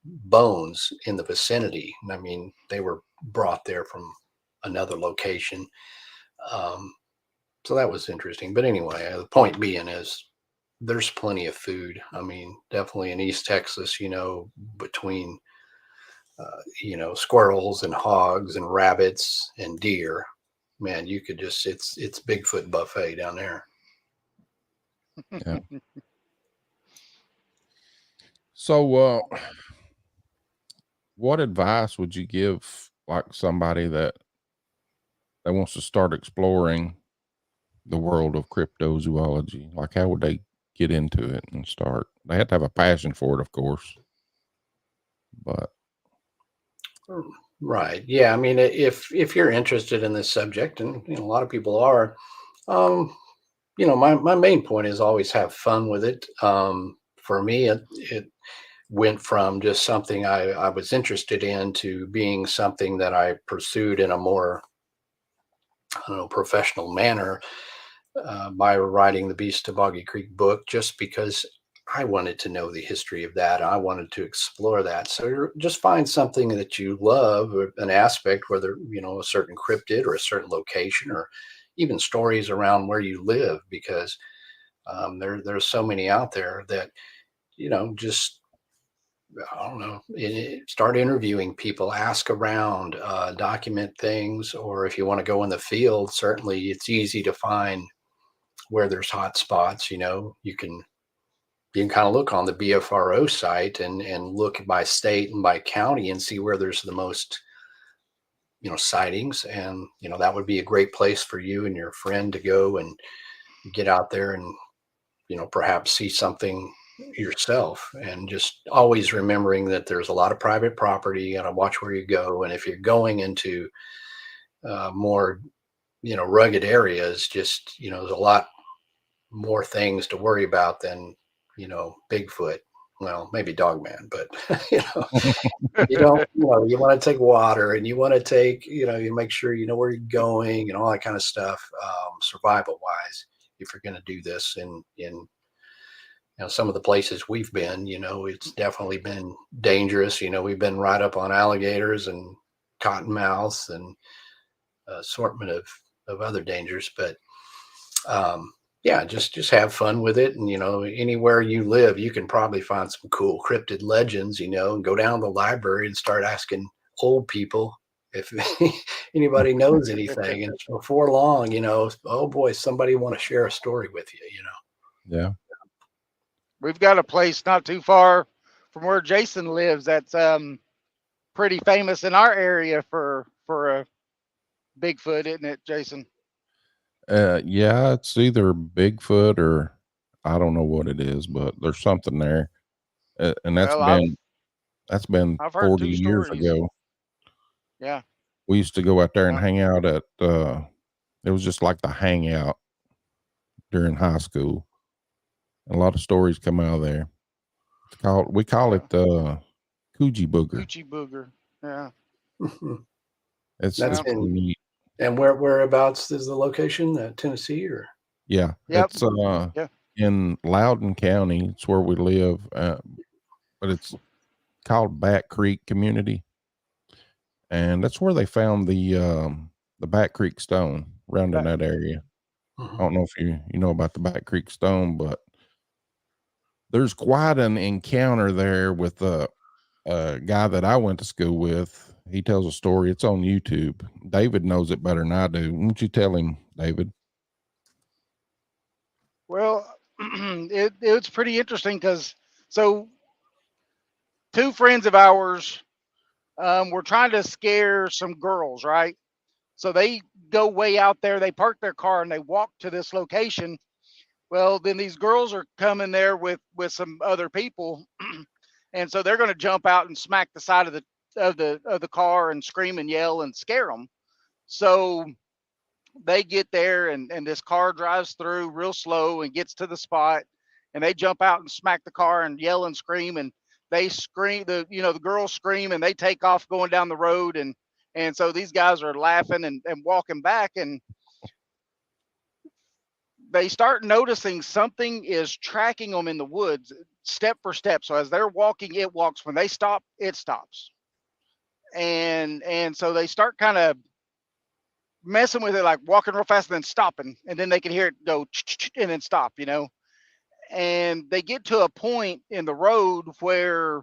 bones in the vicinity. I mean, they were brought there from another location. So that was interesting. But anyway, the point being is there's plenty of food. I mean, definitely in East Texas, between, squirrels and hogs and rabbits and deer, man, you could just, it's Bigfoot buffet down there. Yeah. So, what advice would you give, like, somebody that wants to start exploring the world of cryptozoology? Like, how would they get into it and start? They have to have a passion for it, of course. But Right. Yeah. I mean, if you're interested in this subject, and a lot of people are, um, my main point is always have fun with it. For me, it went from just something I was interested in to being something that I pursued in a more, I don't know, professional manner by writing the Beast of Boggy Creek book, just because I wanted to know the history of that. I wanted to explore that. So just find something that you love, or an aspect, whether, a certain cryptid or a certain location, or even stories around where you live, because there's so many out there that, just, I don't know, start interviewing people, ask around, document things, or if you want to go in the field, certainly it's easy to find where there's hot spots. You can kind of look on the BFRO site and look by state and by county and see where there's the most, sightings. And, that would be a great place for you and your friend to go and get out there and, perhaps see something yourself. And just always remembering that there's a lot of private property. You got to watch where you go. And if you're going into more, rugged areas, just, there's a lot more things to worry about than, Bigfoot. Well, maybe Dogman, but you don't, you want to take water, and you want to take, you make sure you know where you're going and all that kind of stuff, survival wise, if you're going to do this in some of the places we've been. It's definitely been dangerous. We've been right up on alligators and cottonmouths and assortment of other dangers, but yeah, just have fun with it. And, anywhere you live, you can probably find some cool cryptid legends, and go down to the library and start asking old people if anybody knows anything. And before long, oh boy, somebody want to share a story with you, Yeah. We've got a place not too far from where Jason lives that's pretty famous in our area for a Bigfoot, isn't it, Jason? Yeah, it's either Bigfoot or I don't know what it is, but there's something there. And that's Well, been I've heard 40 two years stories. ago. Yeah. We used to go out there and Yeah. hang out at it was just like the hangout during high school. A lot of stories come out of there. We call it Coochie Booger. Coochie Booger. Yeah. It's That's pretty neat. And whereabouts is the location? Tennessee, or? Yeah. Yep. It's in Loudoun County. It's where we live, but it's called Bat Creek Community, and that's where they found the Bat Creek Stone around in that area. Mm-hmm. I don't know if you know about the Bat Creek Stone, but there's quite an encounter there with a guy that I went to school with. He tells a story. It's on YouTube. David knows it better than I do. Why don't you tell him, David? Well, it's pretty interesting because two friends of ours were trying to scare some girls, right? So they go way out there, they park their car and they walk to this location. Well, then these girls are coming there with some other people, and so they're going to jump out and smack the side of the car and scream and yell and scare them. So they get there, and this car drives through real slow and gets to the spot, and they jump out and smack the car and yell and scream, and they scream, the girls scream, and they take off going down the road, and so these guys are laughing and walking back, and they start noticing something is tracking them in the woods step for step. So as they're walking, it walks. When they stop, it stops. And so they start kind of messing with it, like walking real fast and then stopping, and then they can hear it go and then stop, and they get to a point in the road where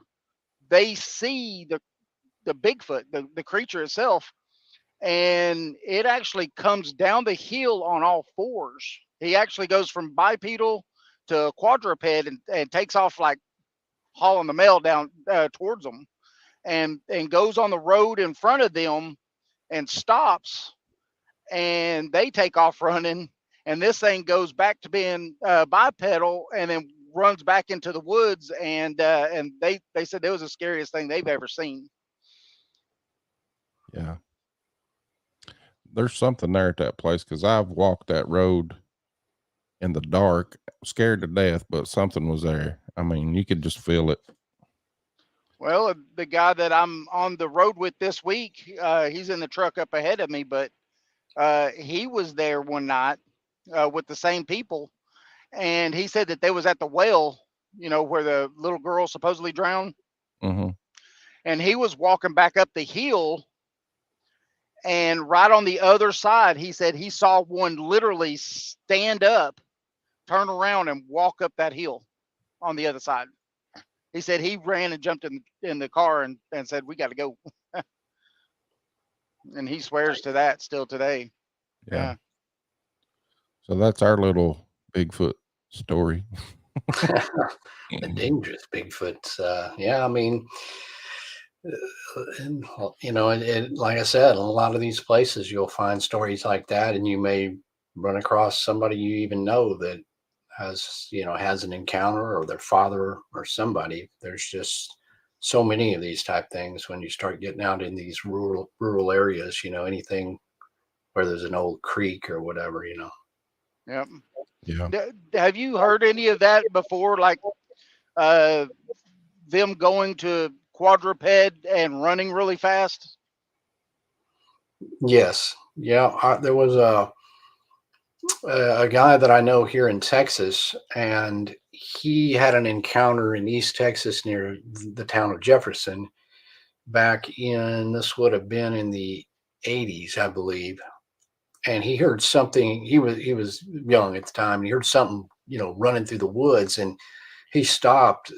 they see the Bigfoot, the creature itself, and it actually comes down the hill on all fours. He actually goes from bipedal to quadruped and takes off, like hauling the mail down towards them, and goes on the road in front of them and stops, and they take off running, and this thing goes back to being bipedal and then runs back into the woods, and they said it was the scariest thing they've ever seen. Yeah. There's something there at that place, because I've walked that road in the dark, scared to death, but something was there. I mean, you could just feel it. Well, the guy that I'm on the road with this week, he's in the truck up ahead of me, but he was there one night with the same people, and he said that they was at the well, where the little girl supposedly drowned. Mm-hmm. And he was walking back up the hill, and right on the other side, he said he saw one literally stand up, turn around, and walk up that hill on the other side. He said he ran and jumped in the car and said, "We got to go." And he swears to that still today. Yeah. So that's our little Bigfoot story. The dangerous Bigfoot. Yeah, I mean, and, like I said, in a lot of these places, you'll find stories like that, and you may run across somebody you even know that has an encounter, or their father or somebody. There's just so many of these type things when you start getting out in these rural areas, anything where there's an old creek or whatever, Yep. Yeah. Have you heard any of that before? Like them going to quadruped and running really fast? Yes. Yeah. There was a guy that I know here in Texas, and he had an encounter in East Texas near the town of Jefferson back this would have been in the 80s, I believe. And he heard something. He was young at the time. And he heard something, running through the woods, and he stopped,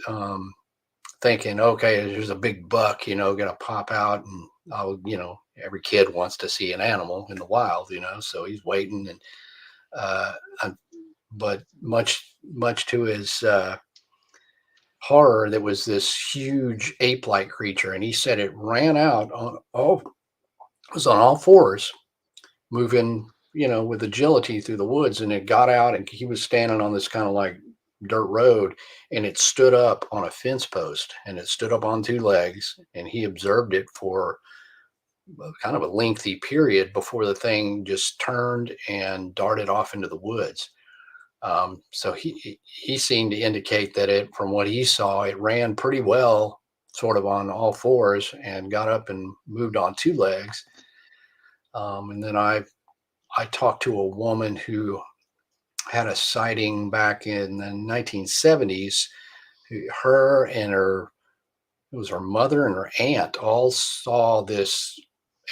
thinking, okay, there's a big buck, gonna pop out, and every kid wants to see an animal in the wild, so he's waiting, and but much to his horror, there was this huge ape-like creature, and he said it ran out was on all fours, moving, with agility through the woods, and it got out, and he was standing on this kind of like dirt road, and it stood up on a fence post, and it stood up on two legs, and he observed it for kind of a lengthy period before the thing just turned and darted off into the woods. So he seemed to indicate that from what he saw, it ran pretty well, sort of on all fours, and got up and moved on two legs. And then I talked to a woman who had a sighting back in the 1970s. Her and it was her mother and her aunt all saw this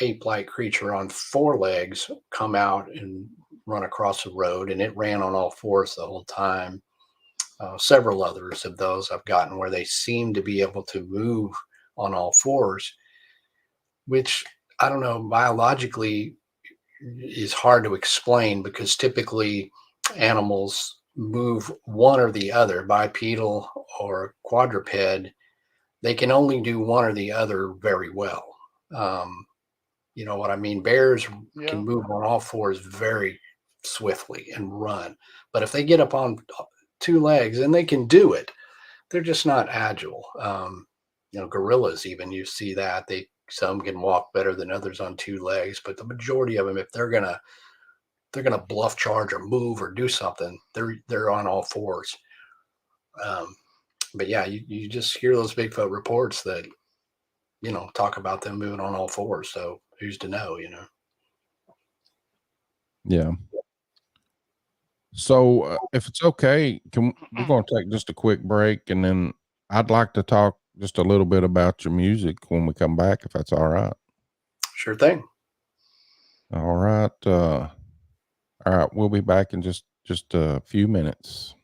ape-like creature on four legs come out and run across the road, and it ran on all fours the whole time. Several others of those I've gotten where they seem to be able to move on all fours, which I don't know, biologically is hard to explain, because typically animals move one or the other, bipedal or quadruped. They can only do one or the other very well. You know what I mean? Bears can move on all fours very swiftly and run, but if they get up on two legs, and they can do it, they're just not agile. Gorillas, even, you see that some can walk better than others on two legs, but the majority of them, if they're gonna bluff charge or move or do something, they're on all fours. But yeah, you just hear those Bigfoot reports that talk about them moving on all fours. So who's to know? Yeah. So if it's okay, we're going to take just a quick break, and then I'd like to talk just a little bit about your music when we come back, if that's all right. Sure thing. All right. All right. We'll be back in just a few minutes.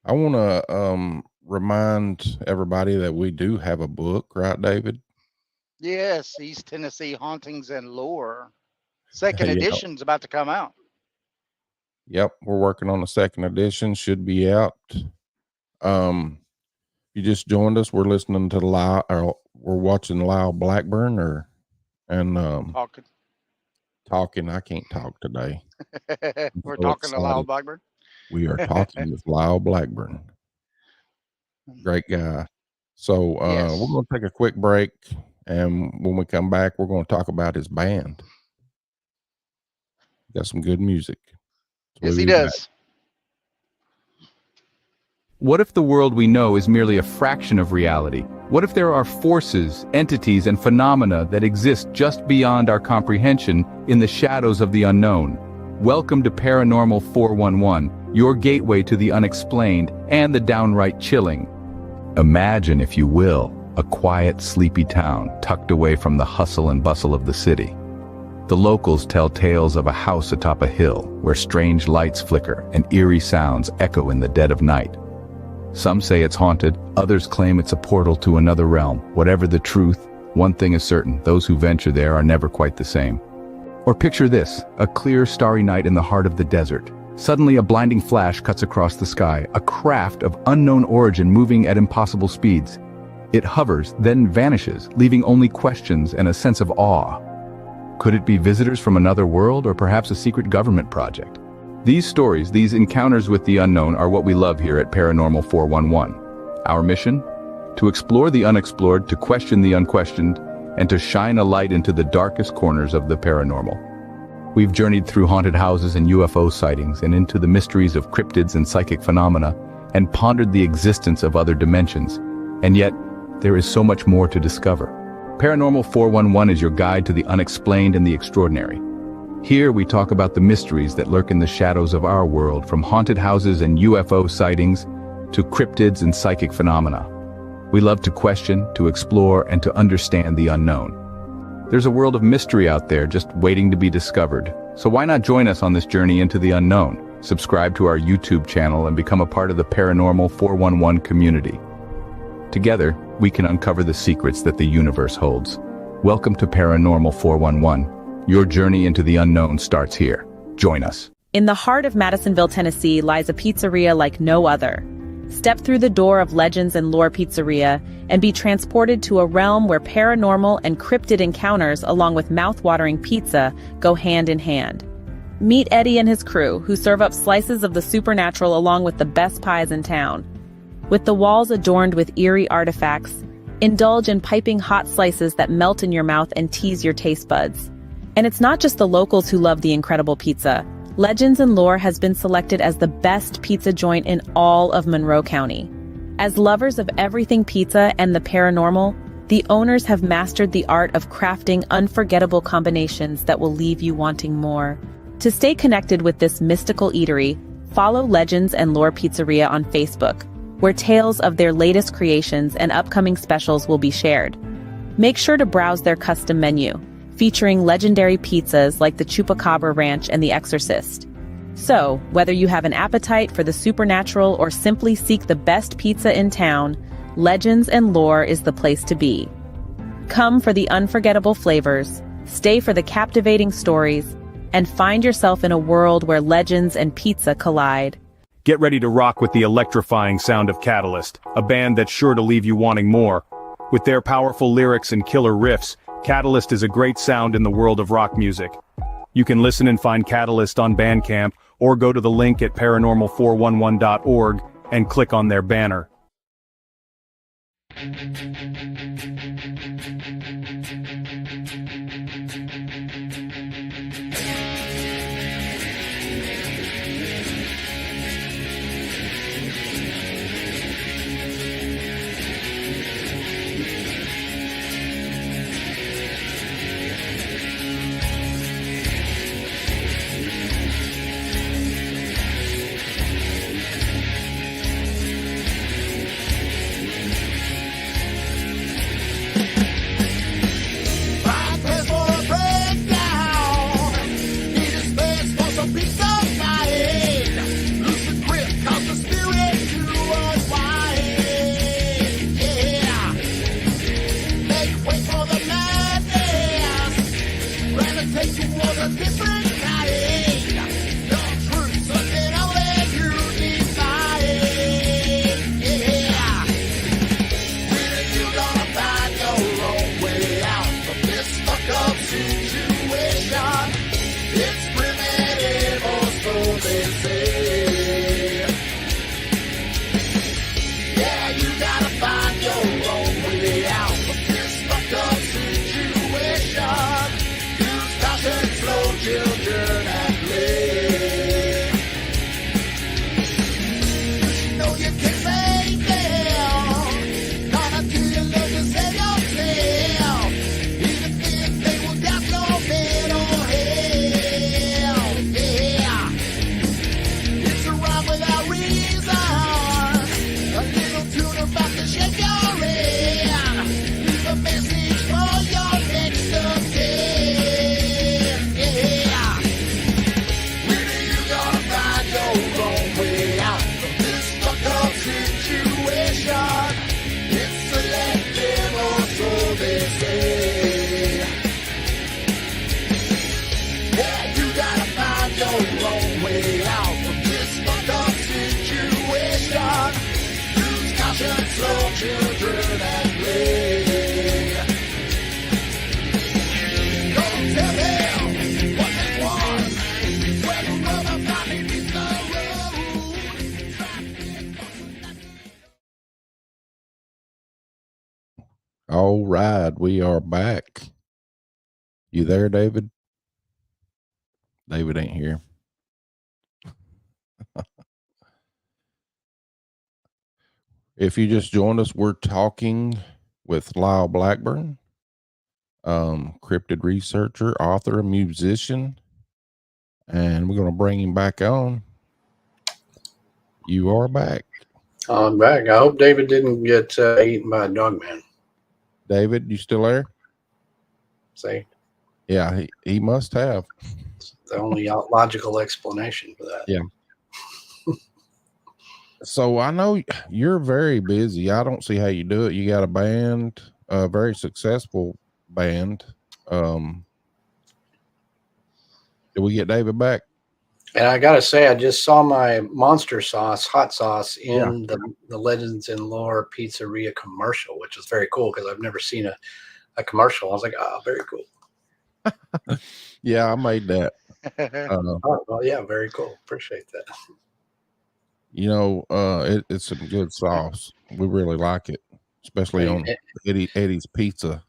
I want to remind everybody that we do have a book, right, David? Yes, East Tennessee Hauntings and Lore. Second edition's about to come out. Yep, we're working on the second edition. Should be out. You just joined us. We're listening to we're watching Lyle Blackburn, talking. I can't talk today. We're talking to Lyle Blackburn. We are talking with Lyle Blackburn. Great guy. So we're going to take a quick break, and when we come back, we're going to talk about his band. Got some good music. Yes, he does. What if the world we know is merely a fraction of reality? What if there are forces, entities, and phenomena that exist just beyond our comprehension in the shadows of the unknown? Welcome to Paranormal 411, your gateway to the unexplained and the downright chilling. Imagine, if you will, a quiet, sleepy town tucked away from the hustle and bustle of the city. The locals tell tales of a house atop a hill where strange lights flicker and eerie sounds echo in the dead of night. Some say it's haunted, others claim it's a portal to another realm. Whatever the truth, one thing is certain: those who venture there are never quite the same. Or picture this, a clear, starry night in the heart of the desert. Suddenly a blinding flash cuts across the sky, a craft of unknown origin moving at impossible speeds. It hovers, then vanishes, leaving only questions and a sense of awe. Could it be visitors from another world, or perhaps a secret government project? These stories, these encounters with the unknown, are what we love here at Paranormal 411. Our mission? To explore the unexplored, to question the unquestioned, and to shine a light into the darkest corners of the paranormal. We've journeyed through haunted houses and UFO sightings, and into the mysteries of cryptids and psychic phenomena, and pondered the existence of other dimensions. And yet, there is so much more to discover. Paranormal 411 is your guide to the unexplained and the extraordinary. Here we talk about the mysteries that lurk in the shadows of our world, from haunted houses and UFO sightings to cryptids and psychic phenomena. We love to question, to explore, and to understand the unknown. There's a world of mystery out there just waiting to be discovered. So why not join us on this journey into the unknown? Subscribe to our YouTube channel and become a part of the Paranormal 411 community. Together, we can uncover the secrets that the universe holds. Welcome to Paranormal 411. Your journey into the unknown starts here. Join us. In the heart of Madisonville, Tennessee, lies a pizzeria like no other. Step through the door of Legends and Lore Pizzeria and be transported to a realm where paranormal and cryptid encounters, along with mouth-watering pizza, go hand in hand. Meet Eddie and his crew, who serve up slices of the supernatural along with the best pies in town. With the walls adorned with eerie artifacts, indulge in piping hot slices that melt in your mouth and tease your taste buds. And it's not just the locals who love the incredible pizza. Legends and Lore has been selected as the best pizza joint in all of Monroe County. As lovers of everything pizza and the paranormal, the owners have mastered the art of crafting unforgettable combinations that will leave you wanting more. To stay connected with this mystical eatery, follow Legends and Lore Pizzeria on Facebook, where tales of their latest creations and upcoming specials will be shared. Make sure to browse their custom menu, featuring legendary pizzas like the Chupacabra Ranch and the Exorcist. So, whether you have an appetite for the supernatural or simply seek the best pizza in town, Legends and Lore is the place to be. Come for the unforgettable flavors, stay for the captivating stories, and find yourself in a world where legends and pizza collide. Get ready to rock with the electrifying sound of Catalyst, a band that's sure to leave you wanting more. With their powerful lyrics and killer riffs, Catalyst is a great sound in the world of rock music. You can listen and find Catalyst on Bandcamp, or go to the link at paranormal411.org and click on their banner. All right, we are back. You there, David? David ain't here. If you just joined us, we're talking with Lyle Blackburn, cryptid researcher, author, musician, and we're going to bring him back on. You are back. I'm back. I hope David didn't get eaten by a dog man. David, you still there? See? Yeah, he must have. It's the only logical explanation for that. Yeah. So I know you're very busy. I don't see how you do it. You got a band, a very successful band. Did we get David back? And I got to say, I just saw my monster sauce, hot sauce in the Legends and Lore Pizzeria commercial, which is very cool because I've never seen a commercial. I was like, oh, very cool. Yeah, I made that. Oh, well, yeah, very cool. Appreciate that. You know, it's some good sauce. We really like it, especially on Eddie's Pizza.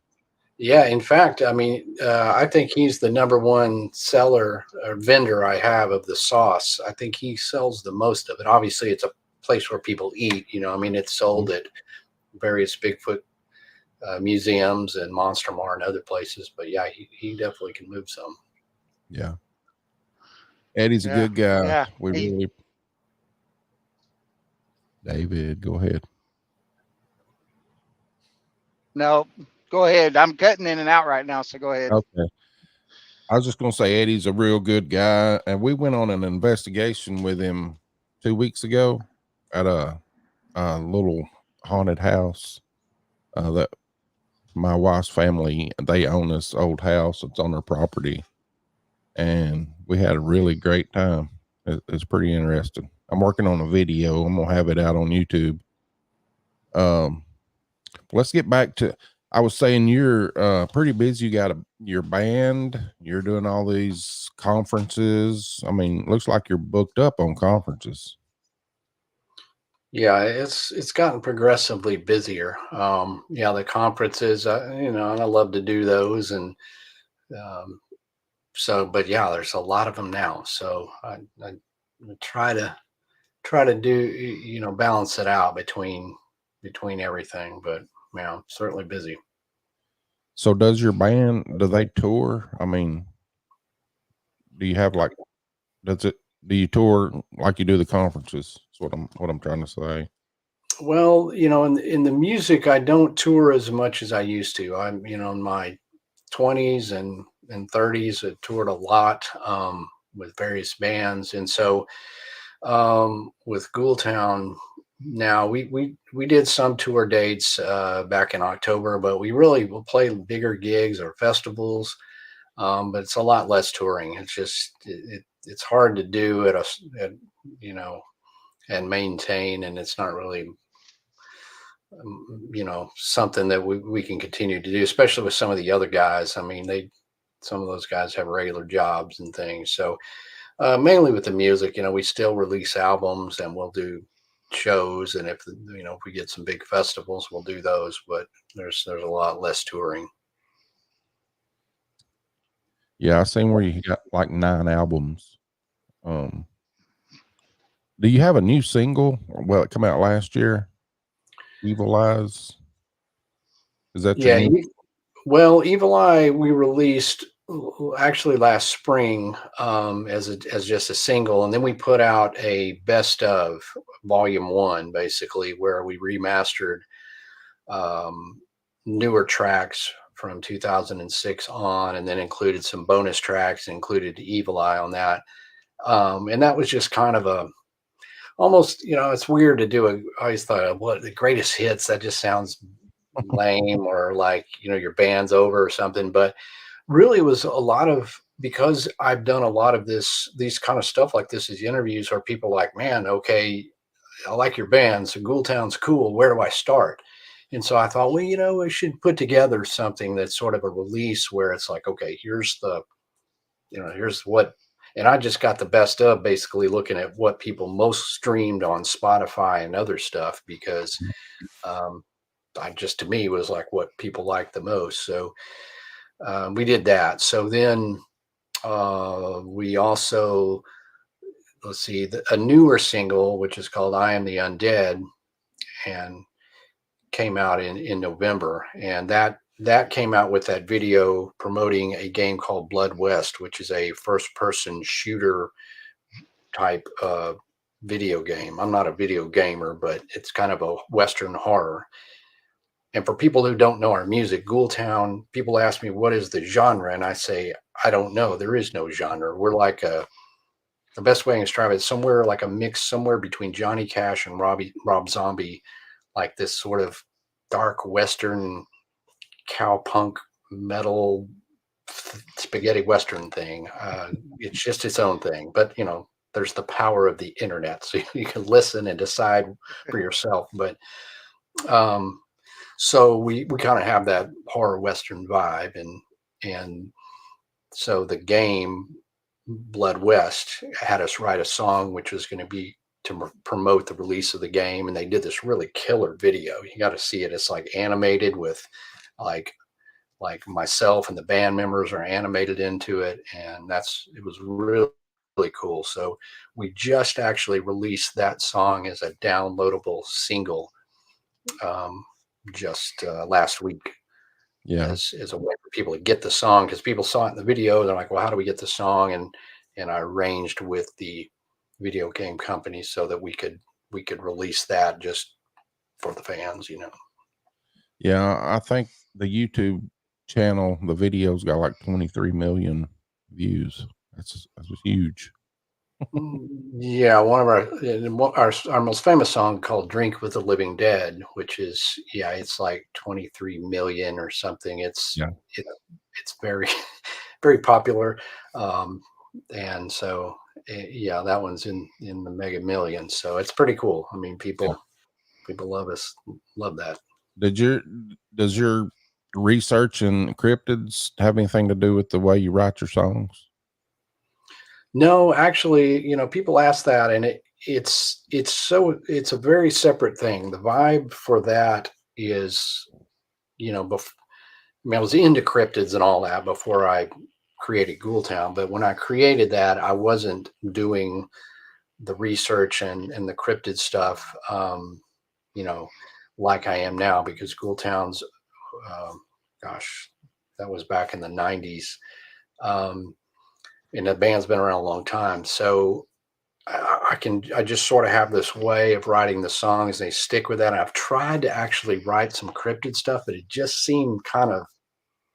Yeah, in fact, I mean, I think he's the #1 seller or vendor I have of the sauce. I think he sells the most of it. Obviously, it's a place where people eat. You know, I mean, it's sold at various Bigfoot museums and Monster Mart and other places. But yeah, he definitely can move some. Yeah, Eddie's a good guy. Yeah, We really. David, go ahead. No, go ahead. I'm cutting in and out right now, so go ahead. Okay. I was just going to say Eddie's a real good guy, and we went on an investigation with him 2 weeks ago at a little haunted house that my wife's family, they own this old house. It's on their property, and we had a really great time. It's pretty interesting. I'm working on a video. I'm gonna have it out on YouTube. Let's get back to. I was saying you're pretty busy. You got your band. You're doing all these conferences. I mean, looks like you're booked up on conferences. Yeah, it's gotten progressively busier. Yeah, the conferences, you know, and I love to do those, and so, but yeah, there's a lot of them now. So I try to do, you know, balance it out between everything, but yeah, certainly busy. So does your band, do they tour? I mean, do you have like, do you tour like you do the conferences? That's what I'm trying to say. Well, you know, in the music, I don't tour as much as I used to. I'm, you know, in my 20s and 30s, I toured a lot with various bands. And so with Ghoultown now, we did some tour dates back in October, but we really will play bigger gigs or festivals. But it's a lot less touring. It's just it's hard to do at you know, and maintain, and it's not really you know, something that we can continue to do, especially with some of the other guys. I mean, some of those guys have regular jobs and things. So mainly with the music, you know, we still release albums and we'll do shows, and if you know, if we get some big festivals, we'll do those, but there's a lot less touring. Yeah, I seen where you got like 9 albums. Do you have a new single? Well, it came out last year. Evil Eyes. Is that your new? Well, Evil Eye we released actually last spring, as just a single, and then we put out a best of volume 1, basically, where we remastered newer tracks from 2006 on, and then included some bonus tracks, included Evil Eye on that. And that was just kind of a, almost, it's weird to do I always thought, what, the greatest hits, that just sounds lame, or like, your band's over or something. But really it was a lot of, because I've done a lot of these kind of stuff like this, these interviews, where people like, man, okay, I like your band, so Ghoultown's cool, where do I start? And so I thought, well, we should put together something that's sort of a release where it's like, okay, here's what, and I just got the best of, basically looking at what people most streamed on Spotify and other stuff, because to me, was like what people like the most. So we did that. So then we also, let's see, a newer single, which is called I Am the Undead, and came out in November. And that came out with that video promoting a game called Blood West, which is a first-person shooter type video game. I'm not a video gamer, but it's kind of a Western horror. And for people who don't know our music, Ghoultown, people ask me, what is the genre? And I say, I don't know. There is no genre. We're like the best way to describe it, somewhere like a mix, somewhere between Johnny Cash and Rob Zombie, like this sort of dark Western cowpunk metal spaghetti Western thing. It's just its own thing. But, there's the power of the internet, so you can listen and decide for yourself. But so we kind of have that horror Western vibe, and so the game Blood West had us write a song which was going to be to promote the release of the game, and they did this really killer video. You got to see it. It's like animated with like myself and the band members are animated into it, and it was really cool. So we just actually released that song as a downloadable single just last week. Yeah, as a way for people to get the song, because people saw it in the video. They're like, well, how do we get the song? And I arranged with the video game company so that we could release that just for the fans, Yeah, I think the YouTube channel, the video's got like 23 million views. That's huge. Yeah, one of our most famous song called "Drink with the Living Dead," which is, it's like 23 million or something. It's very very popular, and so that one's in the mega millions. So it's pretty cool. I mean, people love that. Does your research in cryptids have anything to do with the way you write your songs? No, actually, people ask that, and it's a very separate thing. The vibe for that is, I was into cryptids and all that before I created Ghoultown, but when I created that, I wasn't doing the research and the cryptid stuff, like I am now, because Ghoultown's, that was back in the 90s. And the band's been around a long time. So I just sort of have this way of writing the songs, and they stick with that. And I've tried to actually write some cryptid stuff, but it just seemed kind of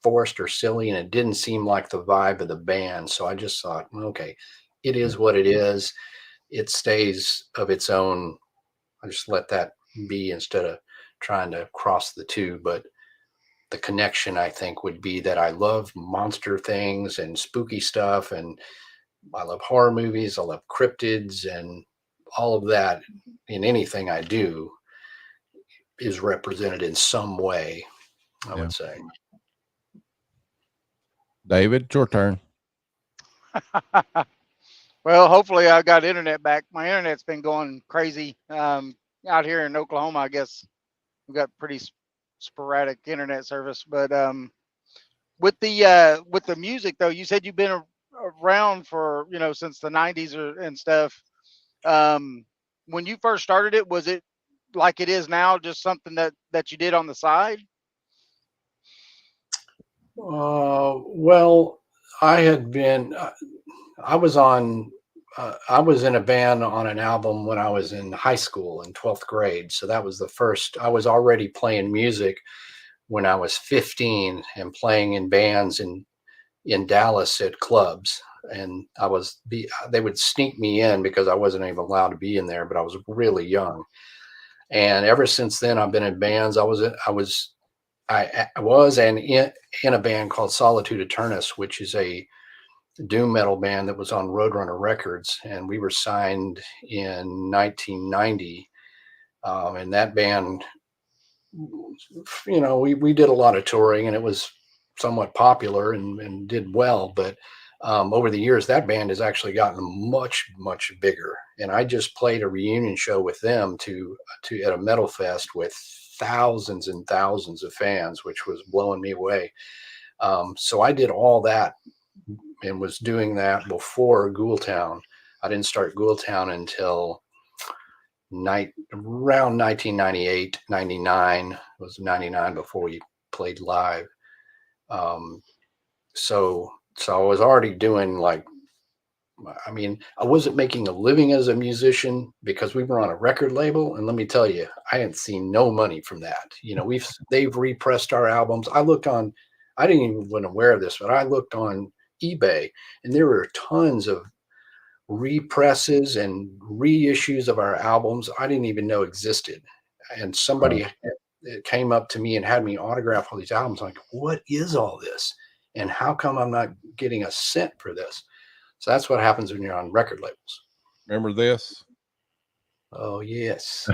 forced or silly, and it didn't seem like the vibe of the band. So I just thought, okay, it is what it is. It stays of its own. I just let that be instead of trying to cross the two. But the connection, I think, would be that I love monster things and spooky stuff, and I love horror movies. I love cryptids, and all of that in anything I do is represented in some way, I would say. David, it's your turn. Well, hopefully I got internet back. My internet's been going crazy out here in Oklahoma. I guess we've got pretty sporadic internet service, but with the music though, you said you've been around for since the 90s and stuff. When you first started it, was it like it is now, just something that you did on the side? Well, I had been, I was on, I was in a band on an album when I was in high school in 12th grade. So that was the first, I was already playing music when I was 15 and playing in bands in Dallas at clubs. And they would sneak me in because I wasn't even allowed to be in there, but I was really young. And ever since then, I've been in bands. I was in a band called Solitude Eternus, which is a doom metal band that was on Roadrunner Records, and we were signed in 1990. And that band, we did a lot of touring, and it was somewhat popular and did well. But over the years, that band has actually gotten much, much bigger. And I just played a reunion show with them at a metal fest with thousands and thousands of fans, which was blowing me away. So I did all that and was doing that before Ghoultown. I didn't start Ghoultown until around 1998, 99. It was 99 before we played live. So I was already doing I wasn't making a living as a musician because we were on a record label. And let me tell you, I hadn't seen no money from that. They've repressed our albums. I didn't even wasn't aware of this, but I looked on eBay and there were tons of represses and reissues of our albums I didn't even know existed. And somebody came up to me and had me autograph all these albums. I'm like, what is all this? And how come I'm not getting a cent for this? So that's what happens when you're on record labels. Remember this? Oh, yes.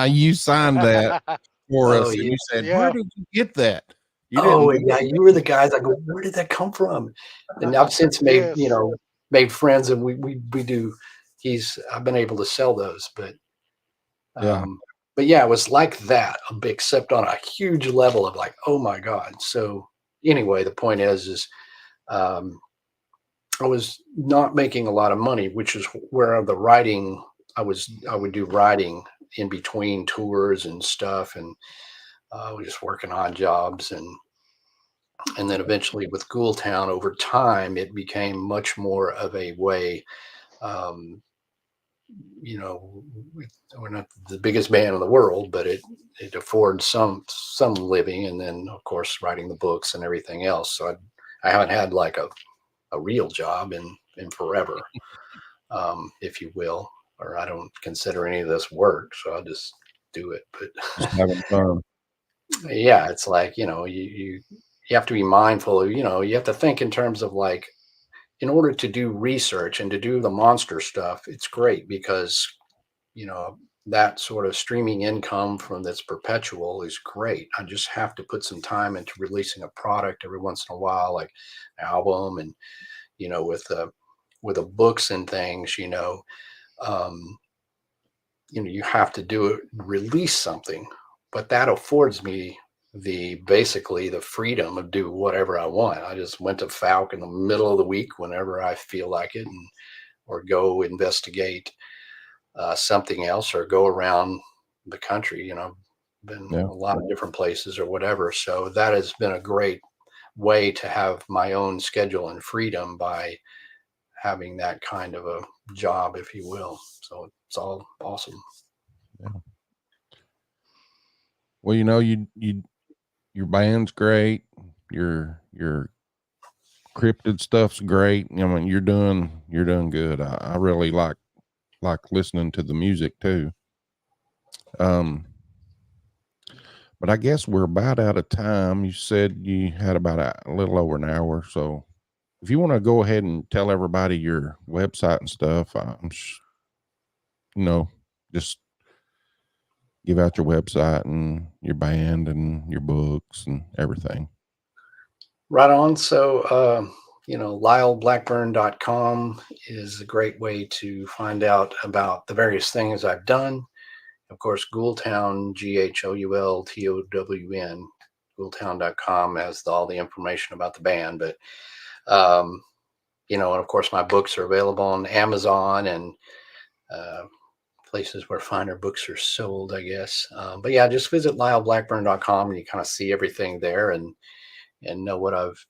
You signed that for us. And you said, where did you get that? You were the guys. I go, where did that come from? And I've since made, made friends, and we do. I've been able to sell those, but it was like that, except on a huge level of oh my God. So anyway, the point is I was not making a lot of money, which is where the writing, I would do writing in between tours and stuff. And we're just working on jobs. And then eventually with Ghoultown, over time, it became much more of a way. We're not the biggest band in the world, but it affords some living. And then, of course, writing the books and everything else. So I haven't had a real job in forever, if you will, or I don't consider any of this work. So I'll just do it. But just having fun. Yeah, it's you have to be mindful of, you have to think in terms of in order to do research and to do the monster stuff, it's great because, that sort of streaming income from that's perpetual is great. I just have to put some time into releasing a product every once in a while, like an album and, with the books and things, you have to release something, but that affords me basically the freedom of do whatever I want. I just went to Falk in the middle of the week whenever I feel like it, or go investigate something else, or go around the country. Been a lot of different places or whatever. So that has been a great way to have my own schedule and freedom by having that kind of a job, if you will. So it's all awesome. Yeah. Well, your band's great. Your cryptid stuff's great. I mean, you're doing good. I really like listening to the music too. But I guess we're about out of time. You said you had about a little over an hour. So if you want to go ahead and tell everybody your website and stuff, just give out your website and your band and your books and everything. Right on. So, LyleBlackburn.com is a great way to find out about the various things I've done. Of course, Ghoultown, GHOULTOWN, Ghoultown.com has all the information about the band. But, and of course, my books are available on Amazon and places where finer books are sold, I guess. But yeah, just visit LyleBlackburn.com and you kind of see everything there and know what I've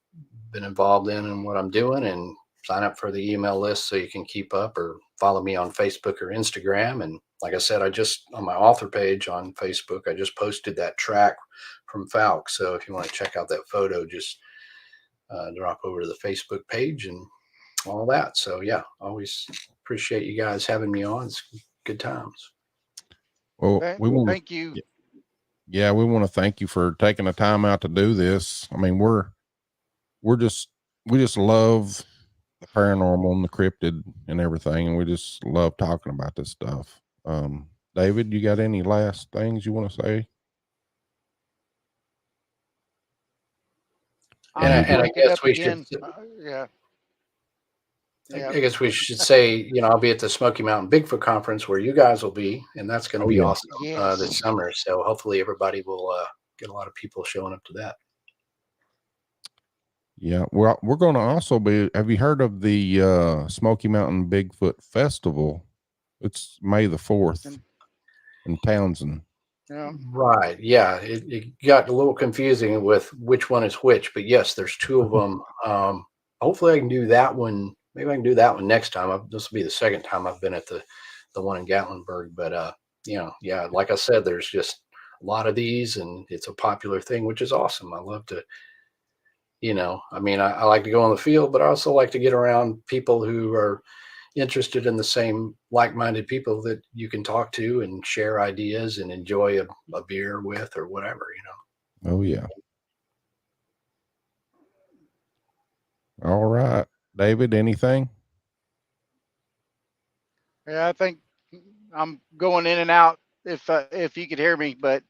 been involved in what I'm doing, and sign up for the email list so you can keep up, or follow me on Facebook or Instagram. And like I said, I just, on my author page on Facebook, I just posted that track from Falk. So if you want to check out that photo, just drop over to the Facebook page and all that. So yeah, always appreciate you guys having me on. It's good times. Well, thank you. Yeah, we want to thank you for taking the time out to do this. I mean, we just love the paranormal and the cryptid and everything, and we just love talking about this stuff. David, you got any last things you want to say? And I guess we should, yeah. I guess we should say, I'll be at the Smoky Mountain Bigfoot Conference where you guys will be, and that's going to be awesome this summer. So hopefully everybody will get a lot of people showing up to that. Yeah, well, we're going to also be. Have you heard of the Smoky Mountain Bigfoot Festival? It's May the 4th in Townsend. Yeah. Right. Yeah. It got a little confusing with which one is which, but yes, there's two of them. Hopefully I can do that one. Maybe I can do that one next time. This will be the second time I've been at the one in Gatlinburg, but yeah, like I said, there's just a lot of these, and it's a popular thing, which is awesome. I love to, I like to go on the field, but I also like to get around people who are interested in the same like-minded people that you can talk to and share ideas and enjoy a beer with or whatever, Oh yeah. All right, David, anything? Yeah, I think I'm going in and out if you could hear me, but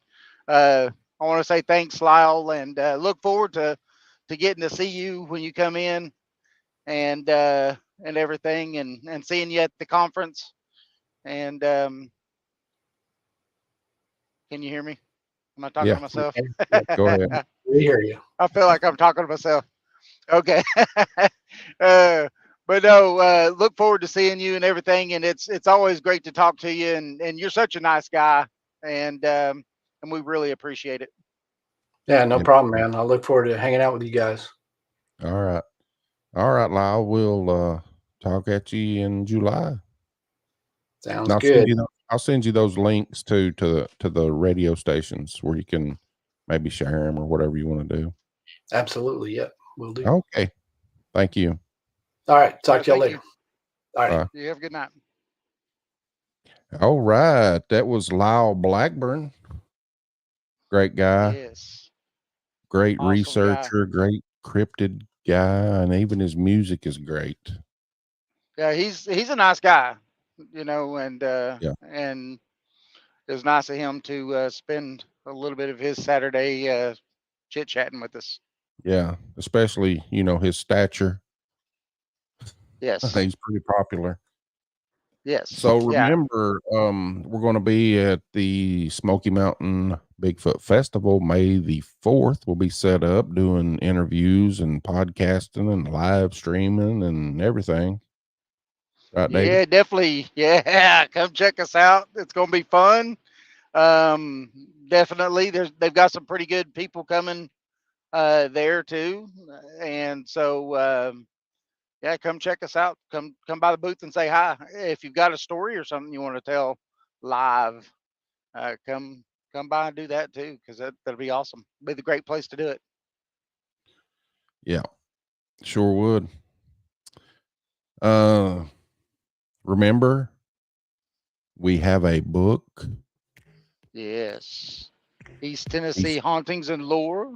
I want to say thanks, Lyle, and look forward to getting to see you when you come in and everything, and seeing you at the conference. And can you hear me? Am I talking to myself? Go ahead. We hear you. I feel like I'm talking to myself. Okay. But no, look forward to seeing you and everything. And it's always great to talk to you, and you're such a nice guy, and we really appreciate it. Yeah, no problem, man. I look forward to hanging out with you guys. All right, Lyle. We'll talk at you in July. Sounds good. I'll send you those links to the radio stations where you can maybe share them or whatever you want to do. Absolutely. Yep. We'll do. Okay. Thank you. All right. Talk to y'all later. All right. You have a good night. All right. That was Lyle Blackburn. Great guy. Yes. Great Awesome researcher, great cryptid guy, and even his music is great. Yeah, he's a nice guy, and and it was nice of him to spend a little bit of his Saturday chit chatting with us. Yeah, especially his stature. Yes, he's pretty popular. Yes. So remember, we're going to be at the Smoky Mountain Bigfoot Festival May the 4th. We'll be set up doing interviews and podcasting and live streaming and everything. Right, David? Yeah, definitely. Yeah, come check us out. It's going to be fun. Definitely. They've got some pretty good people coming there too, and so yeah, come check us out. Come by the booth and say hi. If you've got a story or something you want to tell live, come by and do that too, because that'll be awesome. Be the great place to do it. Yeah, sure would. Remember, we have a book. Yes, East Tennessee Hauntings and Lore.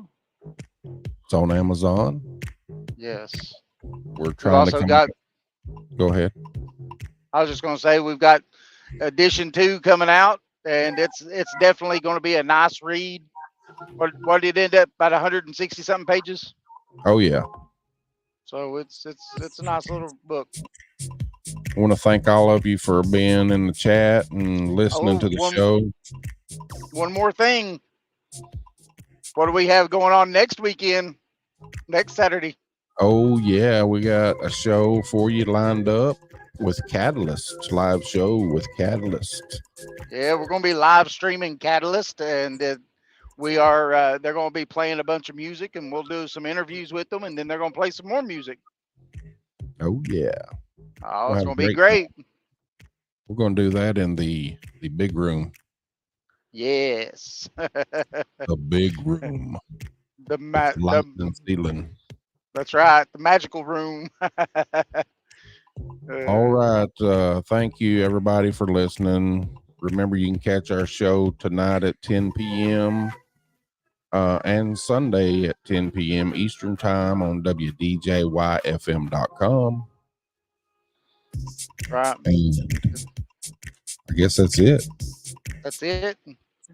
It's on Amazon. Yes. We're trying to go ahead. I was just going to say we've got edition 2 coming out, and it's definitely going to be a nice read. What did it end up, about 160 something pages? Oh yeah. So it's a nice little book. I want to thank all of you for being in the chat and listening to the show. One more thing. What do we have going on next weekend? Next Saturday? Oh yeah, we got a show for you lined up with Catalyst, live show with Catalyst. Yeah, we're going to be live streaming Catalyst, and we are they're going to be playing a bunch of music, and we'll do some interviews with them, and then they're going to play some more music. Oh yeah. Oh, it's going to be great. We're going to do that in the big room. Yes. The big room. The ceiling. That's right. The magical room. All right. Thank you, everybody, for listening. Remember, you can catch our show tonight at 10 p.m. And Sunday at 10 p.m. Eastern Time on WDJYFM.com. Right. And I guess that's it. That's it.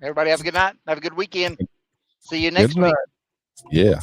Everybody have a good night. Have a good weekend. See you next week. Yeah.